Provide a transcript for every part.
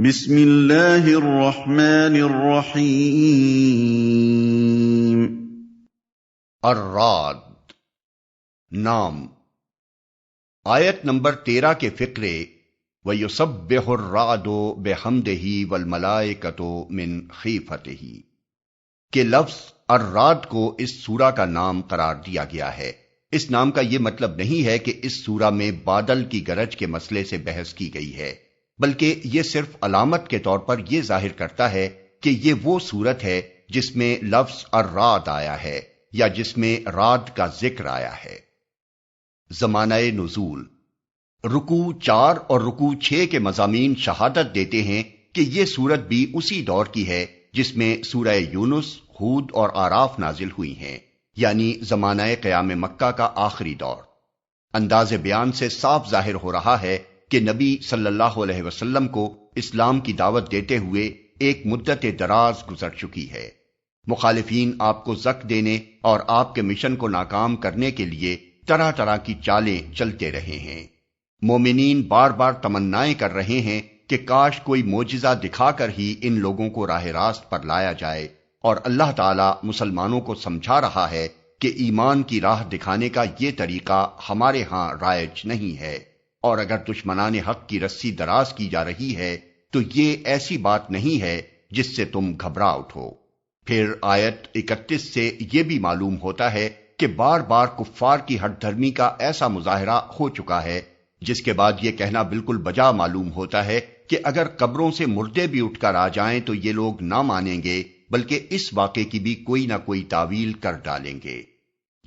بسم اللہ الرحمن الرحیم۔ الرعد نام۔ آیت نمبر 13 کے فقرے وَيُسَبِّحُ الرَّعْدُ بِحَمْدِهِ وَالْمَلَائِكَةُ مِنْ خِیفَتِهِ کہ لفظ الرعد کو اس سورہ کا نام قرار دیا گیا ہے۔ اس نام کا یہ مطلب نہیں ہے کہ اس سورہ میں بادل کی گرج کے مسئلے سے بحث کی گئی ہے، بلکہ یہ صرف علامت کے طور پر یہ ظاہر کرتا ہے کہ یہ وہ سورت ہے جس میں لفظ الرعد آیا ہے یا جس میں رعد کا ذکر آیا ہے۔ زمانہ نزول۔ رکوع 4 اور رکوع 6 کے مضامین شہادت دیتے ہیں کہ یہ سورت بھی اسی دور کی ہے جس میں سورہ یونس، ہود اور اعراف نازل ہوئی ہیں، یعنی زمانہ قیام مکہ کا آخری دور۔ انداز بیان سے صاف ظاہر ہو رہا ہے کہ نبی صلی اللہ علیہ وسلم کو اسلام کی دعوت دیتے ہوئے ایک مدت دراز گزر چکی ہے۔ مخالفین آپ کو زک دینے اور آپ کے مشن کو ناکام کرنے کے لیے طرح طرح کی چالیں چلتے رہے ہیں۔ مومنین بار بار تمنائیں کر رہے ہیں کہ کاش کوئی معجزہ دکھا کر ہی ان لوگوں کو راہ راست پر لایا جائے، اور اللہ تعالیٰ مسلمانوں کو سمجھا رہا ہے کہ ایمان کی راہ دکھانے کا یہ طریقہ ہمارے ہاں رائج نہیں ہے، اور اگر دشمنان حق کی رسی دراز کی جا رہی ہے تو یہ ایسی بات نہیں ہے جس سے تم گھبرا اٹھو۔ پھر آیت 31 سے یہ بھی معلوم ہوتا ہے کہ بار بار کفار کی ہٹ دھرمی کا ایسا مظاہرہ ہو چکا ہے جس کے بعد یہ کہنا بالکل بجا معلوم ہوتا ہے کہ اگر قبروں سے مردے بھی اٹھ کر آ جائیں تو یہ لوگ نہ مانیں گے، بلکہ اس واقعے کی بھی کوئی نہ کوئی تعویل کر ڈالیں گے۔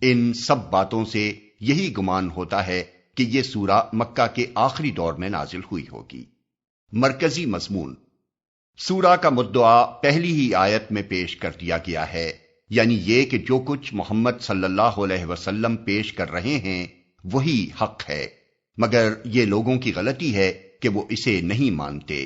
ان سب باتوں سے یہی گمان ہوتا ہے کہ یہ سورہ مکہ کے آخری دور میں نازل ہوئی ہوگی۔ مرکزی مضمون۔ سورہ کا مدعا پہلی ہی آیت میں پیش کر دیا گیا ہے، یعنی یہ کہ جو کچھ محمد صلی اللہ علیہ وسلم پیش کر رہے ہیں وہی حق ہے، مگر یہ لوگوں کی غلطی ہے کہ وہ اسے نہیں مانتے۔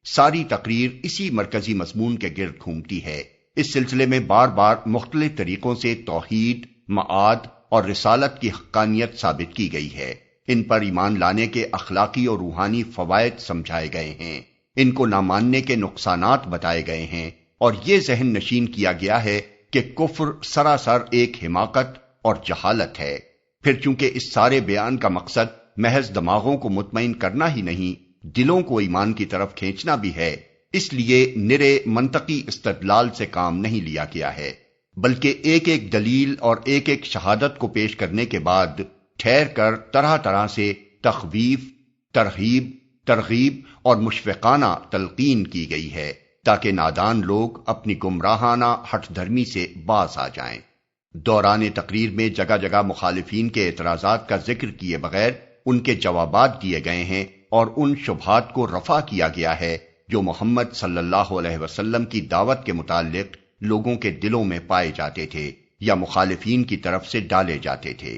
ساری تقریر اسی مرکزی مضمون کے گرد گھومتی ہے۔ اس سلسلے میں بار بار مختلف طریقوں سے توحید، معاد اور رسالت کی حقانیت ثابت کی گئی ہے۔ ان پر ایمان لانے کے اخلاقی اور روحانی فوائد سمجھائے گئے ہیں، ان کو نہ ماننے کے نقصانات بتائے گئے ہیں، اور یہ ذہن نشین کیا گیا ہے کہ کفر سراسر ایک حماقت اور جہالت ہے۔ پھر چونکہ اس سارے بیان کا مقصد محض دماغوں کو مطمئن کرنا ہی نہیں، دلوں کو ایمان کی طرف کھینچنا بھی ہے، اس لیے نرے منطقی استدلال سے کام نہیں لیا گیا ہے، بلکہ ایک ایک دلیل اور ایک ایک شہادت کو پیش کرنے کے بعد ٹھہر کر طرح طرح سے تخویف، ترغیب، ترغیب اور مشفقانہ تلقین کی گئی ہے تاکہ نادان لوگ اپنی گمراہانہ ہٹ دھرمی سے باز آ جائیں۔ دوران تقریر میں جگہ جگہ مخالفین کے اعتراضات کا ذکر کیے بغیر ان کے جوابات دیے گئے ہیں اور ان شبہات کو رفع کیا گیا ہے جو محمد صلی اللہ علیہ وسلم کی دعوت کے متعلق لوگوں کے دلوں میں پائے جاتے تھے یا مخالفین کی طرف سے ڈالے جاتے تھے۔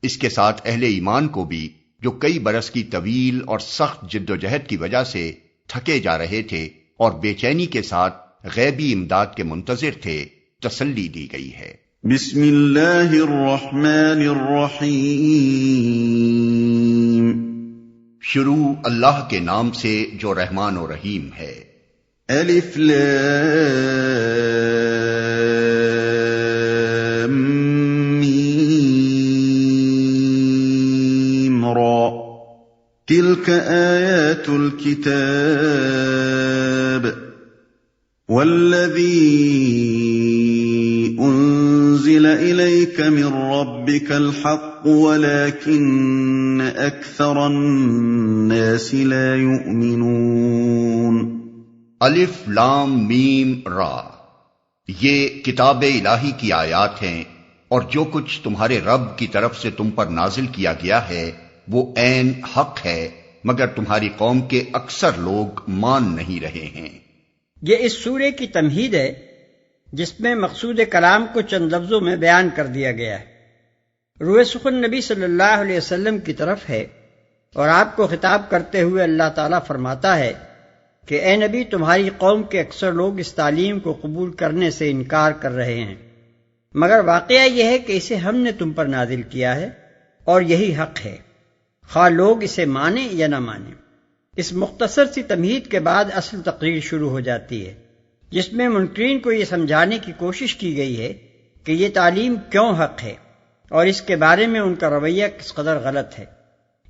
اس کے ساتھ اہل ایمان کو بھی جو کئی برس کی طویل اور سخت جد و جہد کی وجہ سے تھکے جا رہے تھے اور بے چینی کے ساتھ غیبی امداد کے منتظر تھے، تسلی دی گئی ہے۔ بسم اللہ الرحمن الرحیم۔ شروع اللہ کے نام سے جو رحمان و رحیم ہے۔ الف لام میم را تلک آیات الكتاب والذی انزل الیک من ربک الحق ولکن اکثر الناس لا یؤمنون۔ الف لام میم را، یہ کتاب الہی کی آیات ہیں، اور جو کچھ تمہارے رب کی طرف سے تم پر نازل کیا گیا ہے وہ عین حق ہے، مگر تمہاری قوم کے اکثر لوگ مان نہیں رہے ہیں۔ یہ اس سورے کی تمہید ہے جس میں مقصود کلام کو چند لفظوں میں بیان کر دیا گیا ہے۔ روح سخن نبی صلی اللہ علیہ وسلم کی طرف ہے، اور آپ کو خطاب کرتے ہوئے اللہ تعالیٰ فرماتا ہے کہ اے نبی، تمہاری قوم کے اکثر لوگ اس تعلیم کو قبول کرنے سے انکار کر رہے ہیں، مگر واقعہ یہ ہے کہ اسے ہم نے تم پر نازل کیا ہے اور یہی حق ہے، خواہ لوگ اسے مانیں یا نہ مانیں۔ اس مختصر سی تمہید کے بعد اصل تقریر شروع ہو جاتی ہے، جس میں منکرین کو یہ سمجھانے کی کوشش کی گئی ہے کہ یہ تعلیم کیوں حق ہے اور اس کے بارے میں ان کا رویہ کس قدر غلط ہے۔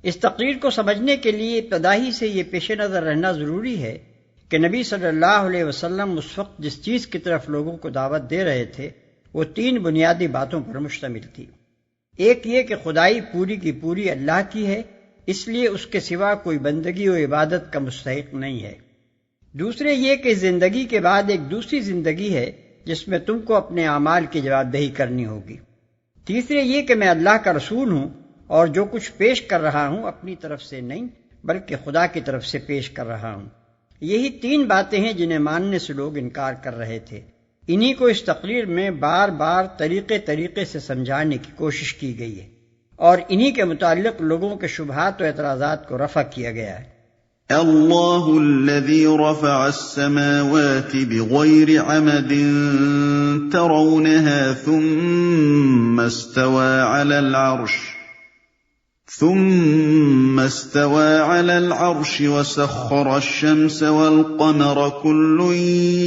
اس تقریر کو سمجھنے کے لیے ابتدا ہی سے یہ پیش نظر رہنا ضروری ہے کہ نبی صلی اللہ علیہ وسلم اس وقت جس چیز کی طرف لوگوں کو دعوت دے رہے تھے وہ 3 بنیادی باتوں پر مشتمل تھی۔ ایک یہ کہ خدائی پوری کی پوری اللہ کی ہے، اس لیے اس کے سوا کوئی بندگی و عبادت کا مستحق نہیں ہے۔ دوسرے یہ کہ زندگی کے بعد ایک دوسری زندگی ہے جس میں تم کو اپنے اعمال کی جواب دہی کرنی ہوگی۔ تیسرے یہ کہ میں اللہ کا رسول ہوں اور جو کچھ پیش کر رہا ہوں اپنی طرف سے نہیں بلکہ خدا کی طرف سے پیش کر رہا ہوں۔ یہی 3 باتیں ہیں جنہیں ماننے سے لوگ انکار کر رہے تھے۔ انہی کو اس تقریر میں بار بار طریقے سے سمجھانے کی کوشش کی گئی ہے اور انہی کے متعلق لوگوں کے شبہات و اعتراضات کو رفع کیا گیا ہے۔ اللہ الذی رفع السماوات بغیر عمد ترونها ثم استوى على العرش وسخر الشمس والقمر كل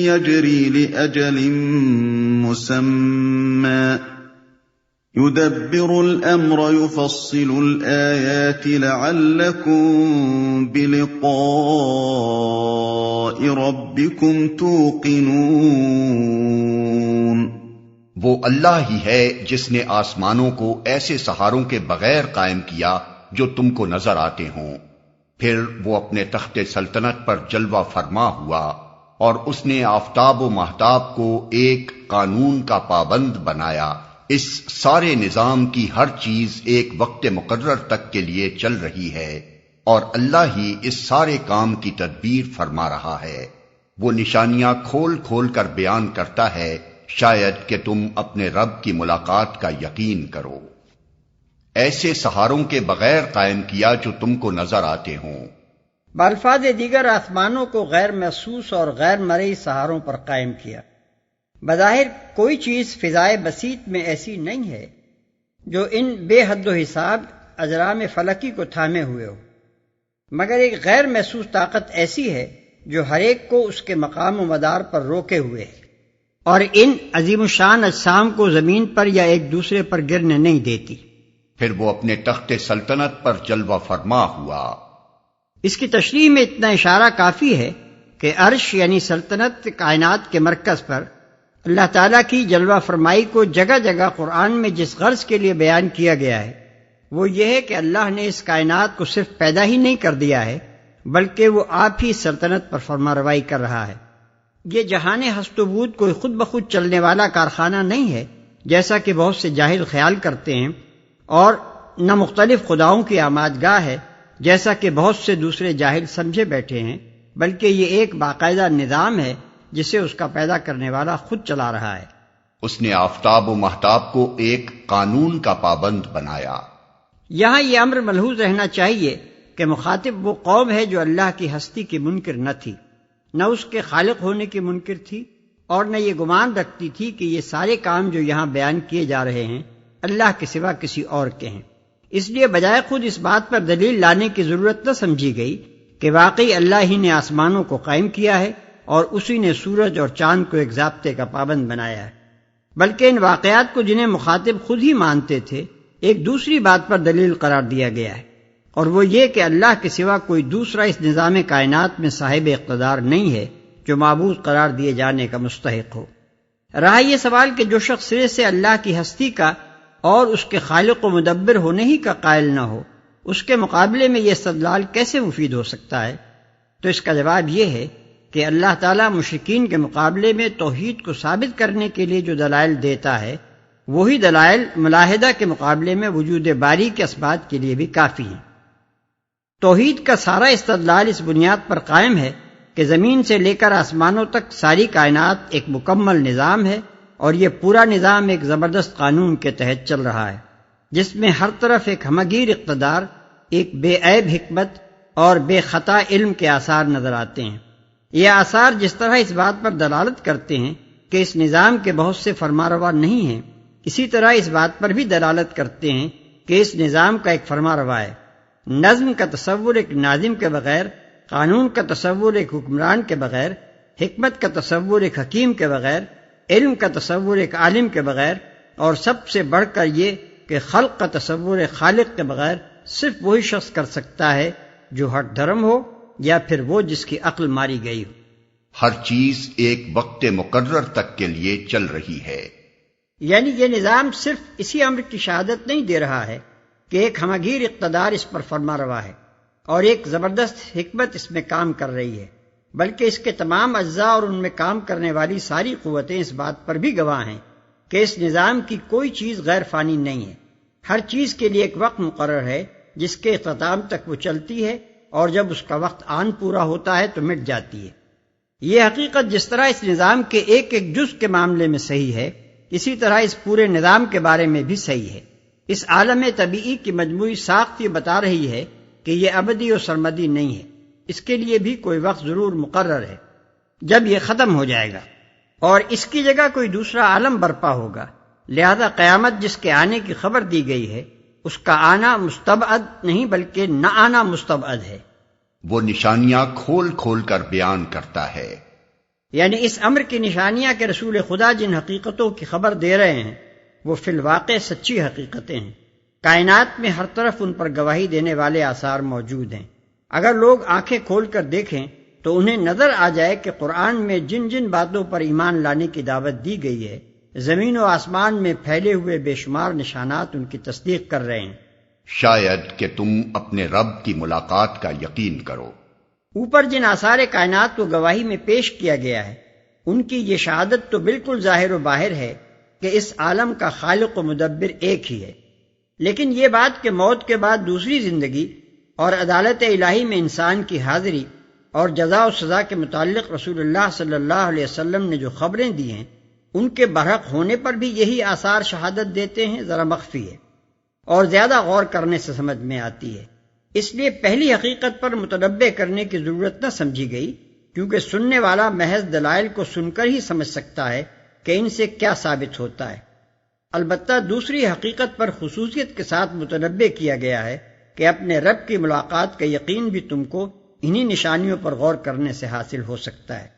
يجري لأجل مسمى يدبر الأمر يفصل الآيات لعلكم بلقاء ربكم توقنون۔ وہ اللہ ہی ہے جس نے آسمانوں کو ایسے سہاروں کے بغیر قائم کیا جو تم کو نظر آتے ہوں، پھر وہ اپنے تخت سلطنت پر جلوہ فرما ہوا اور اس نے آفتاب و مہتاب کو ایک قانون کا پابند بنایا۔ اس سارے نظام کی ہر چیز ایک وقت مقرر تک کے لیے چل رہی ہے اور اللہ ہی اس سارے کام کی تدبیر فرما رہا ہے۔ وہ نشانیاں کھول کھول کر بیان کرتا ہے شاید کہ تم اپنے رب کی ملاقات کا یقین کرو۔ ایسے سہاروں کے بغیر قائم کیا جو تم کو نظر آتے ہوں۔ بالفاظ دیگر آسمانوں کو غیر محسوس اور غیر مرئی سہاروں پر قائم کیا۔ بظاہر کوئی چیز فضائے بسیط میں ایسی نہیں ہے جو ان بے حد و حساب اجرام فلکی کو تھامے ہوئے ہو، مگر ایک غیر محسوس طاقت ایسی ہے جو ہر ایک کو اس کے مقام و مدار پر روکے ہوئے ہے اور ان عظیم الشان اجسام کو زمین پر یا ایک دوسرے پر گرنے نہیں دیتی۔ پھر وہ اپنے تخت سلطنت پر جلوہ فرما ہوا۔ اس کی تشریح میں اتنا اشارہ کافی ہے کہ عرش یعنی سلطنت کائنات کے مرکز پر اللہ تعالیٰ کی جلوہ فرمائی کو جگہ جگہ قرآن میں جس غرض کے لیے بیان کیا گیا ہے وہ یہ ہے کہ اللہ نے اس کائنات کو صرف پیدا ہی نہیں کر دیا ہے بلکہ وہ آپ ہی سلطنت پر فرما روائی کر رہا ہے۔ یہ جہان ہست و بود کوئی خود بخود چلنے والا کارخانہ نہیں ہے جیسا کہ بہت سے جاہل خیال کرتے ہیں، اور نہ مختلف خداؤں کی آمادگاہ ہے جیسا کہ بہت سے دوسرے جاہل سمجھے بیٹھے ہیں، بلکہ یہ ایک باقاعدہ نظام ہے جسے اس کا پیدا کرنے والا خود چلا رہا ہے۔ اس نے آفتاب و مہتاب کو ایک قانون کا پابند بنایا۔ یہاں یہ امر ملحوظ رہنا چاہیے کہ مخاطب وہ قوم ہے جو اللہ کی ہستی کی منکر نہ تھی، نہ اس کے خالق ہونے کی منکر تھی، اور نہ یہ گمان رکھتی تھی کہ یہ سارے کام جو یہاں بیان کیے جا رہے ہیں اللہ کے سوا کسی اور کے ہیں۔ اس لیے بجائے خود اس بات پر دلیل لانے کی ضرورت نہ سمجھی گئی کہ واقعی اللہ ہی نے آسمانوں کو قائم کیا ہے اور اسی نے سورج اور چاند کو ایک ضابطے کا پابند بنایا ہے، بلکہ ان واقعات کو جنہیں مخاطب خود ہی مانتے تھے ایک دوسری بات پر دلیل قرار دیا گیا ہے، اور وہ یہ کہ اللہ کے سوا کوئی دوسرا اس نظام کائنات میں صاحب اقتدار نہیں ہے جو معبود قرار دیے جانے کا مستحق ہو۔ رہا یہ سوال کہ جو شخص سرے سے اللہ کی ہستی کا اور اس کے خالق و مدبر ہونے ہی کا قائل نہ ہو، اس کے مقابلے میں یہ استدلال کیسے مفید ہو سکتا ہے؟ تو اس کا جواب یہ ہے کہ اللہ تعالیٰ مشرکین کے مقابلے میں توحید کو ثابت کرنے کے لیے جو دلائل دیتا ہے وہی دلائل ملاحدہ کے مقابلے میں وجود باری کے اثبات کے لیے بھی کافی ہیں۔ توحید کا سارا استدلال اس بنیاد پر قائم ہے کہ زمین سے لے کر آسمانوں تک ساری کائنات ایک مکمل نظام ہے، اور یہ پورا نظام ایک زبردست قانون کے تحت چل رہا ہے جس میں ہر طرف ایک ہمگیر اقتدار، ایک بے عیب حکمت اور بے خطا علم کے آثار نظر آتے ہیں۔ یہ آثار جس طرح اس بات پر دلالت کرتے ہیں کہ اس نظام کے بہت سے فرمانروا نہیں ہیں، اسی طرح اس بات پر بھی دلالت کرتے ہیں کہ اس نظام کا ایک فرمانروا ہے۔ نظم کا تصور ایک ناظم کے بغیر قانون کا تصور ایک حکمران کے بغیر، حکمت کا تصور ایک حکیم کے بغیر، علم کا تصور ایک عالم کے بغیر، اور سب سے بڑھ کر یہ کہ خلق کا تصور ایک خالق کے بغیر صرف وہی شخص کر سکتا ہے جو ہٹ دھرم ہو یا پھر وہ جس کی عقل ماری گئی ہو۔ ہر چیز ایک وقت مقرر تک کے لیے چل رہی ہے۔ یعنی یہ نظام صرف اسی امر کی شہادت نہیں دے رہا ہے کہ ایک ہمگیر اقتدار اس پر فرما روا ہے اور ایک زبردست حکمت اس میں کام کر رہی ہے، بلکہ اس کے تمام اجزاء اور ان میں کام کرنے والی ساری قوتیں اس بات پر بھی گواہ ہیں کہ اس نظام کی کوئی چیز غیر فانی نہیں ہے۔ ہر چیز کے لیے ایک وقت مقرر ہے جس کے اختتام تک وہ چلتی ہے، اور جب اس کا وقت آن پورا ہوتا ہے تو مٹ جاتی ہے۔ یہ حقیقت جس طرح اس نظام کے ایک ایک جز کے معاملے میں صحیح ہے، اسی طرح اس پورے نظام کے بارے میں بھی صحیح ہے۔ اس عالم طبیعی کی مجموعی ساخت یہ بتا رہی ہے کہ یہ ابدی اور سرمدی نہیں ہے، اس کے لیے بھی کوئی وقت ضرور مقرر ہے جب یہ ختم ہو جائے گا اور اس کی جگہ کوئی دوسرا عالم برپا ہوگا۔ لہذا قیامت جس کے آنے کی خبر دی گئی ہے، اس کا آنا مستبعد نہیں بلکہ نہ آنا مستبعد ہے۔ وہ نشانیاں کھول کھول کر بیان کرتا ہے۔ یعنی اس امر کی نشانیاں کہ رسول خدا جن حقیقتوں کی خبر دے رہے ہیں وہ فی الواقع سچی حقیقتیں ہیں۔ کائنات میں ہر طرف ان پر گواہی دینے والے آثار موجود ہیں۔ اگر لوگ آنکھیں کھول کر دیکھیں تو انہیں نظر آ جائے کہ قرآن میں جن جن باتوں پر ایمان لانے کی دعوت دی گئی ہے، زمین و آسمان میں پھیلے ہوئے بے شمار نشانات ان کی تصدیق کر رہے ہیں۔ شاید کہ تم اپنے رب کی ملاقات کا یقین کرو۔ اوپر جن آثار کائنات کو گواہی میں پیش کیا گیا ہے، ان کی یہ شہادت تو بالکل ظاہر و باہر ہے کہ اس عالم کا خالق و مدبر ایک ہی ہے، لیکن یہ بات کہ موت کے بعد دوسری زندگی اور عدالت الہی میں انسان کی حاضری اور جزا و سزا کے متعلق رسول اللہ صلی اللہ علیہ وسلم نے جو خبریں دی ہیں ان کے برحق ہونے پر بھی یہی آثار شہادت دیتے ہیں، ذرا مخفی ہے اور زیادہ غور کرنے سے سمجھ میں آتی ہے۔ اس لیے پہلی حقیقت پر متنبع کرنے کی ضرورت نہ سمجھی گئی، کیونکہ سننے والا محض دلائل کو سن کر ہی سمجھ سکتا ہے کہ ان سے کیا ثابت ہوتا ہے۔ البتہ دوسری حقیقت پر خصوصیت کے ساتھ متنبع کیا گیا ہے کہ اپنے رب کی ملاقات کا یقین بھی تم کو انہی نشانیوں پر غور کرنے سے حاصل ہو سکتا ہے۔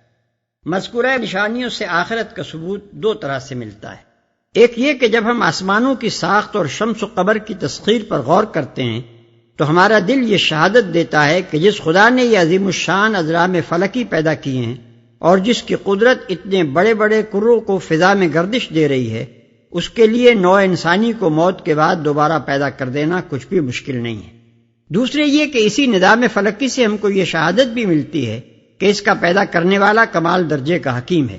مذکورہ نشانیوں سے آخرت کا ثبوت دو طرح سے ملتا ہے۔ ایک یہ کہ جب ہم آسمانوں کی ساخت اور شمس و قمر کی تسخیر پر غور کرتے ہیں تو ہمارا دل یہ شہادت دیتا ہے کہ جس خدا نے یہ عظیم الشان اجرام فلکی پیدا کیے ہیں اور جس کی قدرت اتنے بڑے بڑے کروں کو فضا میں گردش دے رہی ہے، اس کے لیے نوع انسانی کو موت کے بعد دوبارہ پیدا کر دینا کچھ بھی مشکل نہیں ہے۔ دوسرے یہ کہ اسی نظام فلکی سے ہم کو یہ شہادت بھی ملتی ہے کہ اس کا پیدا کرنے والا کمال درجے کا حکیم ہے،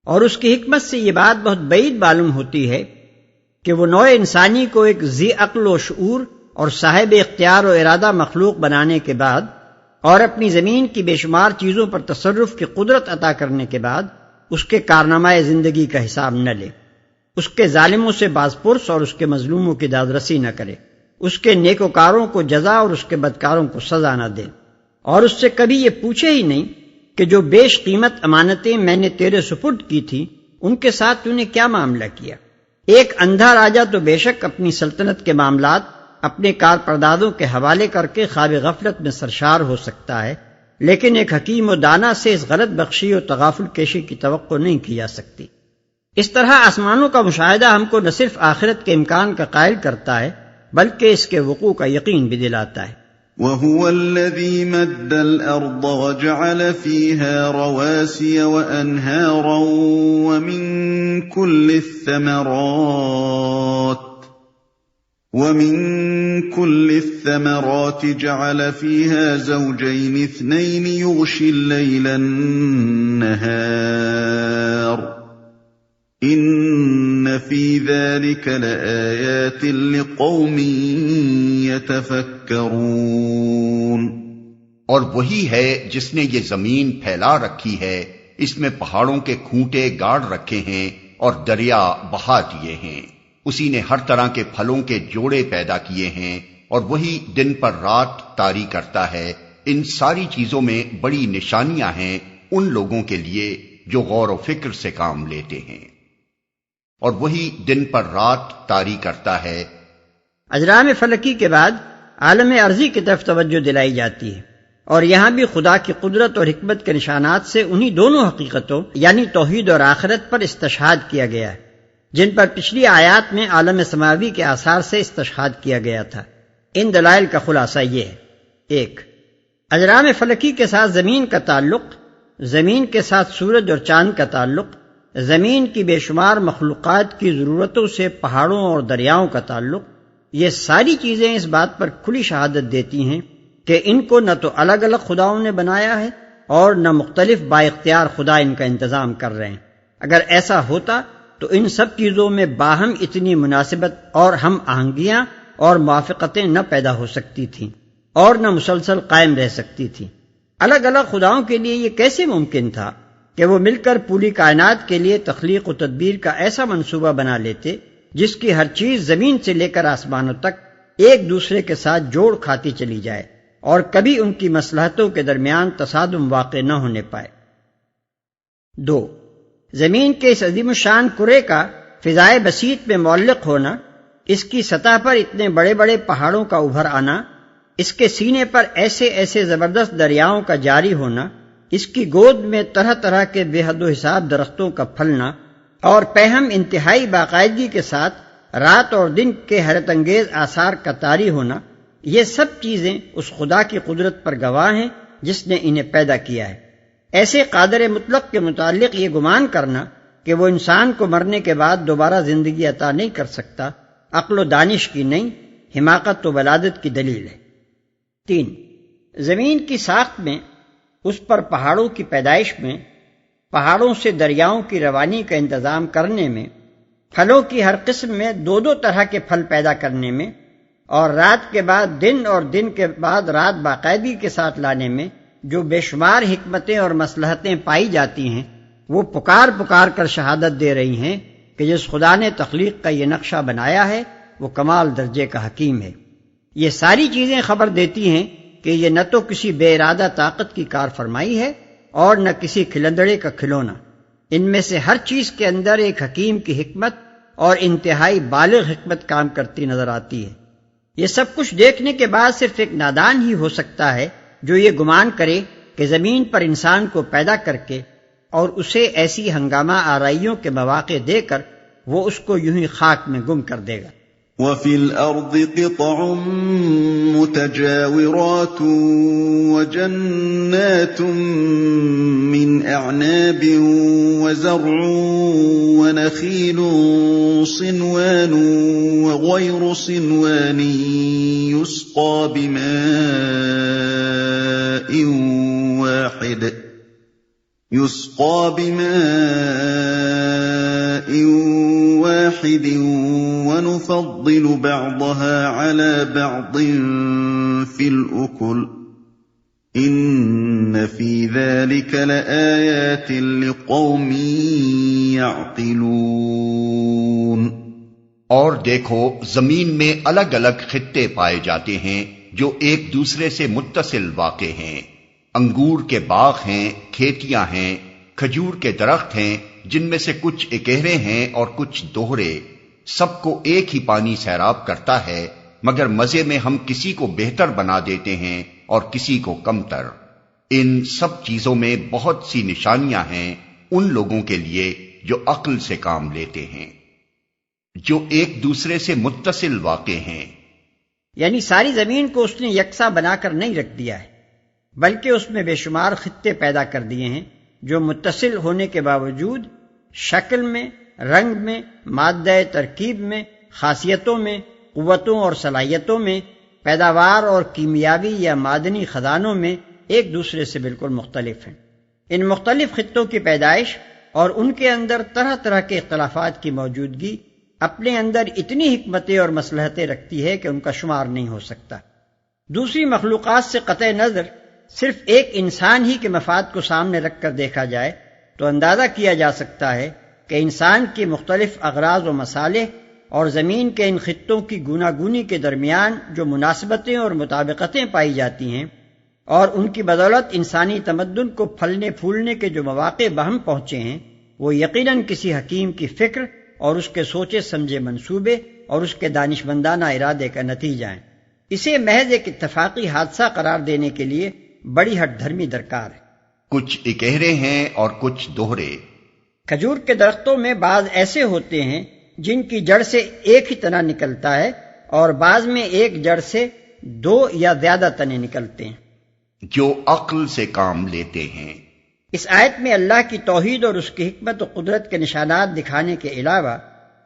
اور اس کی حکمت سے یہ بات بہت بعید معلوم ہوتی ہے کہ وہ نوع انسانی کو ایک ذی عقل و شعور اور صاحب اختیار و ارادہ مخلوق بنانے کے بعد اور اپنی زمین کی بے شمار چیزوں پر تصرف کی قدرت عطا کرنے کے بعد اس کے کارنامہ زندگی کا حساب نہ لے، اس کے ظالموں سے باز پرس اور اس کے مظلوموں کی دادرسی نہ کرے، اس کے نیکوکاروں کو جزا اور اس کے بدکاروں کو سزا نہ دے، اور اس سے کبھی یہ پوچھے ہی نہیں کہ جو بیش قیمت امانتیں میں نے تیرے سپرد کی تھی ان کے ساتھ تو نے کیا معاملہ کیا۔ ایک اندھا راجہ تو بے شک اپنی سلطنت کے معاملات اپنے کارپردازوں کے حوالے کر کے خواب غفلت میں سرشار ہو سکتا ہے، لیکن ایک حکیم و دانا سے اس غلط بخشی اور تغافل کشی کی توقع نہیں کی جا سکتی۔ اس طرح آسمانوں کا مشاہدہ ہم کو نہ صرف آخرت کے امکان کا قائل کرتا ہے بلکہ اس کے وقوع کا یقین بھی دلاتا ہے۔ وَهُوَ الَّذِي مَدَّ الْأَرْضَ وَجَعَلَ فِيهَا رَوَاسِيَ وَأَنْهَارًا وَمِن كُلِّ الثَّمَرَاتِ جَعَلَ فِيهَا زَوْجَيْنِ اثْنَيْنِ يُغْشِي اللَّيْلَ النَّهَارَ إِنَّ فِي ذَلِكَ لَآيَاتٍ لِقَوْمٍ يَتَفَكَّرُونَ۔ اور وہی ہے جس نے یہ زمین پھیلا رکھی ہے، اس میں پہاڑوں کے کھونٹے گاڑ رکھے ہیں اور دریا بہا دیے ہیں، اسی نے ہر طرح کے پھلوں کے جوڑے پیدا کیے ہیں، اور وہی دن پر رات طاری کرتا ہے۔ ان ساری چیزوں میں بڑی نشانیاں ہیں ان لوگوں کے لیے جو غور و فکر سے کام لیتے ہیں، اور وہی دن پر رات طاری کرتا ہے۔ اجرام فلکی کے بعد عالم ارضی کی طرف توجہ دلائی جاتی ہے، اور یہاں بھی خدا کی قدرت اور حکمت کے نشانات سے انہی دونوں حقیقتوں یعنی توحید اور آخرت پر استشہاد کیا گیا ہے، جن پر پچھلی آیات میں عالم سماوی کے آثار سے استشہاد کیا گیا تھا۔ ان دلائل کا خلاصہ یہ ہے: 1. اجرام فلکی کے ساتھ زمین کا تعلق، زمین کے ساتھ سورج اور چاند کا تعلق، زمین کی بے شمار مخلوقات کی ضرورتوں سے پہاڑوں اور دریاؤں کا تعلق، یہ ساری چیزیں اس بات پر کھلی شہادت دیتی ہیں کہ ان کو نہ تو الگ الگ خداؤں نے بنایا ہے اور نہ مختلف با اختیار خدا ان کا انتظام کر رہے ہیں۔ اگر ایسا ہوتا تو ان سب چیزوں میں باہم اتنی مناسبت اور ہم آہنگیاں اور موافقتیں نہ پیدا ہو سکتی تھیں اور نہ مسلسل قائم رہ سکتی تھیں۔ الگ الگ خداؤں کے لیے یہ کیسے ممکن تھا کہ وہ مل کر پوری کائنات کے لیے تخلیق و تدبیر کا ایسا منصوبہ بنا لیتے جس کی ہر چیز زمین سے لے کر آسمانوں تک ایک دوسرے کے ساتھ جوڑ کھاتی چلی جائے اور کبھی ان کی مصلحتوں کے درمیان تصادم واقع نہ ہونے پائے۔ 2. زمین کے اس عظیم الشان کرے کا فضائے بسیط میں معلق ہونا، اس کی سطح پر اتنے بڑے بڑے پہاڑوں کا ابھر آنا، اس کے سینے پر ایسے ایسے زبردست دریاؤں کا جاری ہونا، اس کی گود میں طرح طرح کے بے حد و حساب درختوں کا پھلنا اور پہم انتہائی باقاعدگی کے ساتھ رات اور دن کے حیرت انگیز آثار کا طاری ہونا، یہ سب چیزیں اس خدا کی قدرت پر گواہ ہیں جس نے انہیں پیدا کیا ہے۔ ایسے قادر مطلق کے متعلق یہ گمان کرنا کہ وہ انسان کو مرنے کے بعد دوبارہ زندگی عطا نہیں کر سکتا، عقل و دانش کی نہیں، حماقت و بلادت کی دلیل ہے۔ 3. زمین کی ساخت میں، اس پر پہاڑوں کی پیدائش میں، پہاڑوں سے دریاؤں کی روانی کا انتظام کرنے میں، پھلوں کی ہر قسم میں 2 طرح کے پھل پیدا کرنے میں، اور رات کے بعد دن اور دن کے بعد رات باقاعدگی کے ساتھ لانے میں جو بے شمار حکمتیں اور مصلحتیں پائی جاتی ہیں، وہ پکار پکار کر شہادت دے رہی ہیں کہ جس خدا نے تخلیق کا یہ نقشہ بنایا ہے وہ کمال درجے کا حکیم ہے۔ یہ ساری چیزیں خبر دیتی ہیں کہ یہ نہ تو کسی بے ارادہ طاقت کی کار فرمائی ہے اور نہ کسی کھلندڑے کا کھلونا، ان میں سے ہر چیز کے اندر ایک حکیم کی حکمت اور انتہائی بالغ حکمت کام کرتی نظر آتی ہے۔ یہ سب کچھ دیکھنے کے بعد صرف ایک نادان ہی ہو سکتا ہے جو یہ گمان کرے کہ زمین پر انسان کو پیدا کر کے اور اسے ایسی ہنگامہ آرائیوں کے مواقع دے کر وہ اس کو یوں ہی خاک میں گم کر دے گا۔ وَفِي الْأَرْضِ قِطَعٌ مُتَجَاوِرَاتٌ وَجَنَّاتٌ مِّنْ أَعْنَابٍ وَزَرْعٌ وَنَخِيلٌ صِنْوَانٌ وَغَيْرُ صِنْوَانٍ يُسْقَىٰ بِمَاءٍ واحد ونفضل بعضها على بعض في الأكل إن في ذلك لآيات لقوم يعقلون۔ اور دیکھو زمین میں الگ الگ خطے پائے جاتے ہیں جو ایک دوسرے سے متصل واقع ہیں، انگور کے باغ ہیں، کھیتیاں ہیں، کھجور کے درخت ہیں جن میں سے کچھ اکہرے ہیں اور کچھ دوہرے، سب کو ایک ہی پانی سیراب کرتا ہے، مگر مزے میں ہم کسی کو بہتر بنا دیتے ہیں اور کسی کو کمتر۔ ان سب چیزوں میں بہت سی نشانیاں ہیں ان لوگوں کے لیے جو عقل سے کام لیتے ہیں، جو ایک دوسرے سے متصل واقع ہیں۔ یعنی ساری زمین کو اس نے یکساں بنا کر نہیں رکھ دیا ہے، بلکہ اس میں بے شمار خطے پیدا کر دیے ہیں جو متصل ہونے کے باوجود شکل میں، رنگ میں، مادہ ترکیب میں، خاصیتوں میں، قوتوں اور صلاحیتوں میں، پیداوار اور کیمیاوی یا معدنی خزانوں میں ایک دوسرے سے بالکل مختلف ہیں۔ ان مختلف خطوں کی پیدائش اور ان کے اندر طرح طرح کے اختلافات کی موجودگی اپنے اندر اتنی حکمتیں اور مصلحتیں رکھتی ہے کہ ان کا شمار نہیں ہو سکتا۔ دوسری مخلوقات سے قطع نظر صرف ایک انسان ہی کے مفاد کو سامنے رکھ کر دیکھا جائے تو اندازہ کیا جا سکتا ہے کہ انسان کی مختلف اغراض و مصالح اور زمین کے ان خطوں کی گوناگونی کے درمیان جو مناسبتیں اور مطابقتیں پائی جاتی ہیں اور ان کی بدولت انسانی تمدن کو پھلنے پھولنے کے جو مواقع بہم پہنچے ہیں، وہ یقیناً کسی حکیم کی فکر اور اس کے سوچے سمجھے منصوبے اور اس کے دانشمندانہ ارادے کا نتیجہ ہیں۔ اسے محض ایک اتفاقی حادثہ قرار دینے کے لیے بڑی ہٹ دھرمی درکار ہے۔ کچھ اکہرے ہیں اور کچھ دوہرے۔ کھجور کے درختوں میں بعض ایسے ہوتے ہیں جن کی جڑ سے ایک ہی تنا نکلتا ہے، اور بعض میں ایک جڑ سے 2 یا زیادہ تنے نکلتے ہیں۔ جو عقل سے کام لیتے ہیں۔ اس آیت میں اللہ کی توحید اور اس کی حکمت و قدرت کے نشانات دکھانے کے علاوہ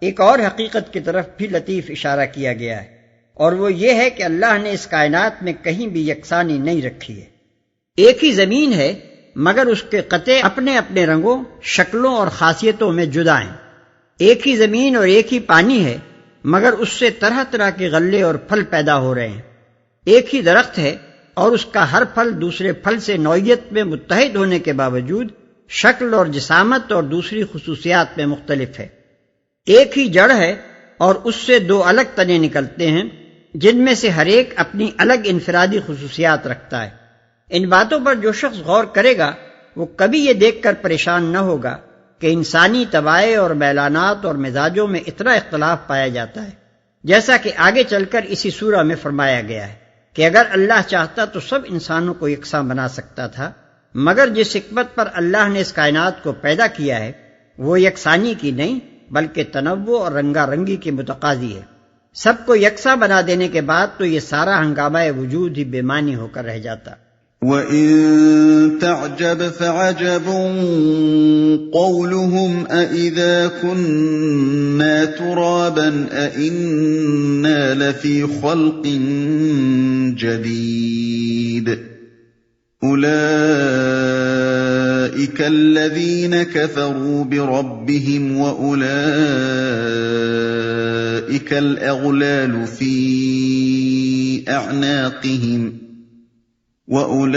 ایک اور حقیقت کی طرف بھی لطیف اشارہ کیا گیا ہے، اور وہ یہ ہے کہ اللہ نے اس کائنات میں کہیں بھی یکسانی نہیں رکھی ہے۔ ایک ہی زمین ہے مگر اس کے قطعے اپنے اپنے رنگوں، شکلوں اور خاصیتوں میں جدا ہیں۔ ایک ہی زمین اور ایک ہی پانی ہے مگر اس سے طرح طرح کے غلے اور پھل پیدا ہو رہے ہیں۔ ایک ہی درخت ہے اور اس کا ہر پھل دوسرے پھل سے نوعیت میں متحد ہونے کے باوجود شکل اور جسامت اور دوسری خصوصیات میں مختلف ہے۔ ایک ہی جڑ ہے اور اس سے 2 الگ تنے نکلتے ہیں جن میں سے ہر ایک اپنی الگ انفرادی خصوصیات رکھتا ہے۔ ان باتوں پر جو شخص غور کرے گا وہ کبھی یہ دیکھ کر پریشان نہ ہوگا کہ انسانی طبائع اور میلانات اور مزاجوں میں اتنا اختلاف پایا جاتا ہے، جیسا کہ آگے چل کر اسی سورہ میں فرمایا گیا ہے کہ اگر اللہ چاہتا تو سب انسانوں کو یکساں بنا سکتا تھا، مگر جس حکمت پر اللہ نے اس کائنات کو پیدا کیا ہے وہ یکسانی کی نہیں بلکہ تنوع اور رنگا رنگی کی متقاضی ہے۔ سب کو یکساں بنا دینے کے بعد تو یہ سارا ہنگامہ وجود ہی بے معنی ہو کر رہ جاتا۔ وَإِن تَعْجَبْ فَعَجَبٌ قَوْلُهُمْ أَإِذَا كُنَّا تُرَابًا أَإِنَّا لَفِي خَلْقٍ جَدِيدٍ أُولَئِكَ الَّذِينَ كَفَرُوا بِرَبِّهِمْ وَأُولَئِكَ الْأَغْلَالُ فِي أعناقهم وأولئك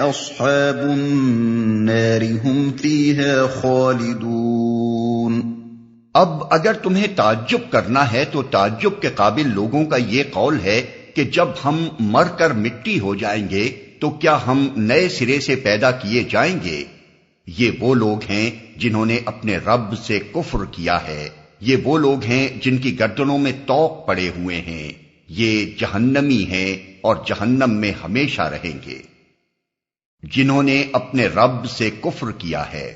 أصحاب النار هم فيها خالدون۔ اب اگر تمہیں تعجب کرنا ہے تو تعجب کے قابل لوگوں کا یہ قول ہے کہ جب ہم مر کر مٹی ہو جائیں گے تو کیا ہم نئے سرے سے پیدا کیے جائیں گے؟ یہ وہ لوگ ہیں جنہوں نے اپنے رب سے کفر کیا ہے، یہ وہ لوگ ہیں جن کی گردنوں میں طوق پڑے ہوئے ہیں، یہ جہنمی ہیں اور جہنم میں ہمیشہ رہیں گے۔ جنہوں نے اپنے رب سے کفر کیا ہے،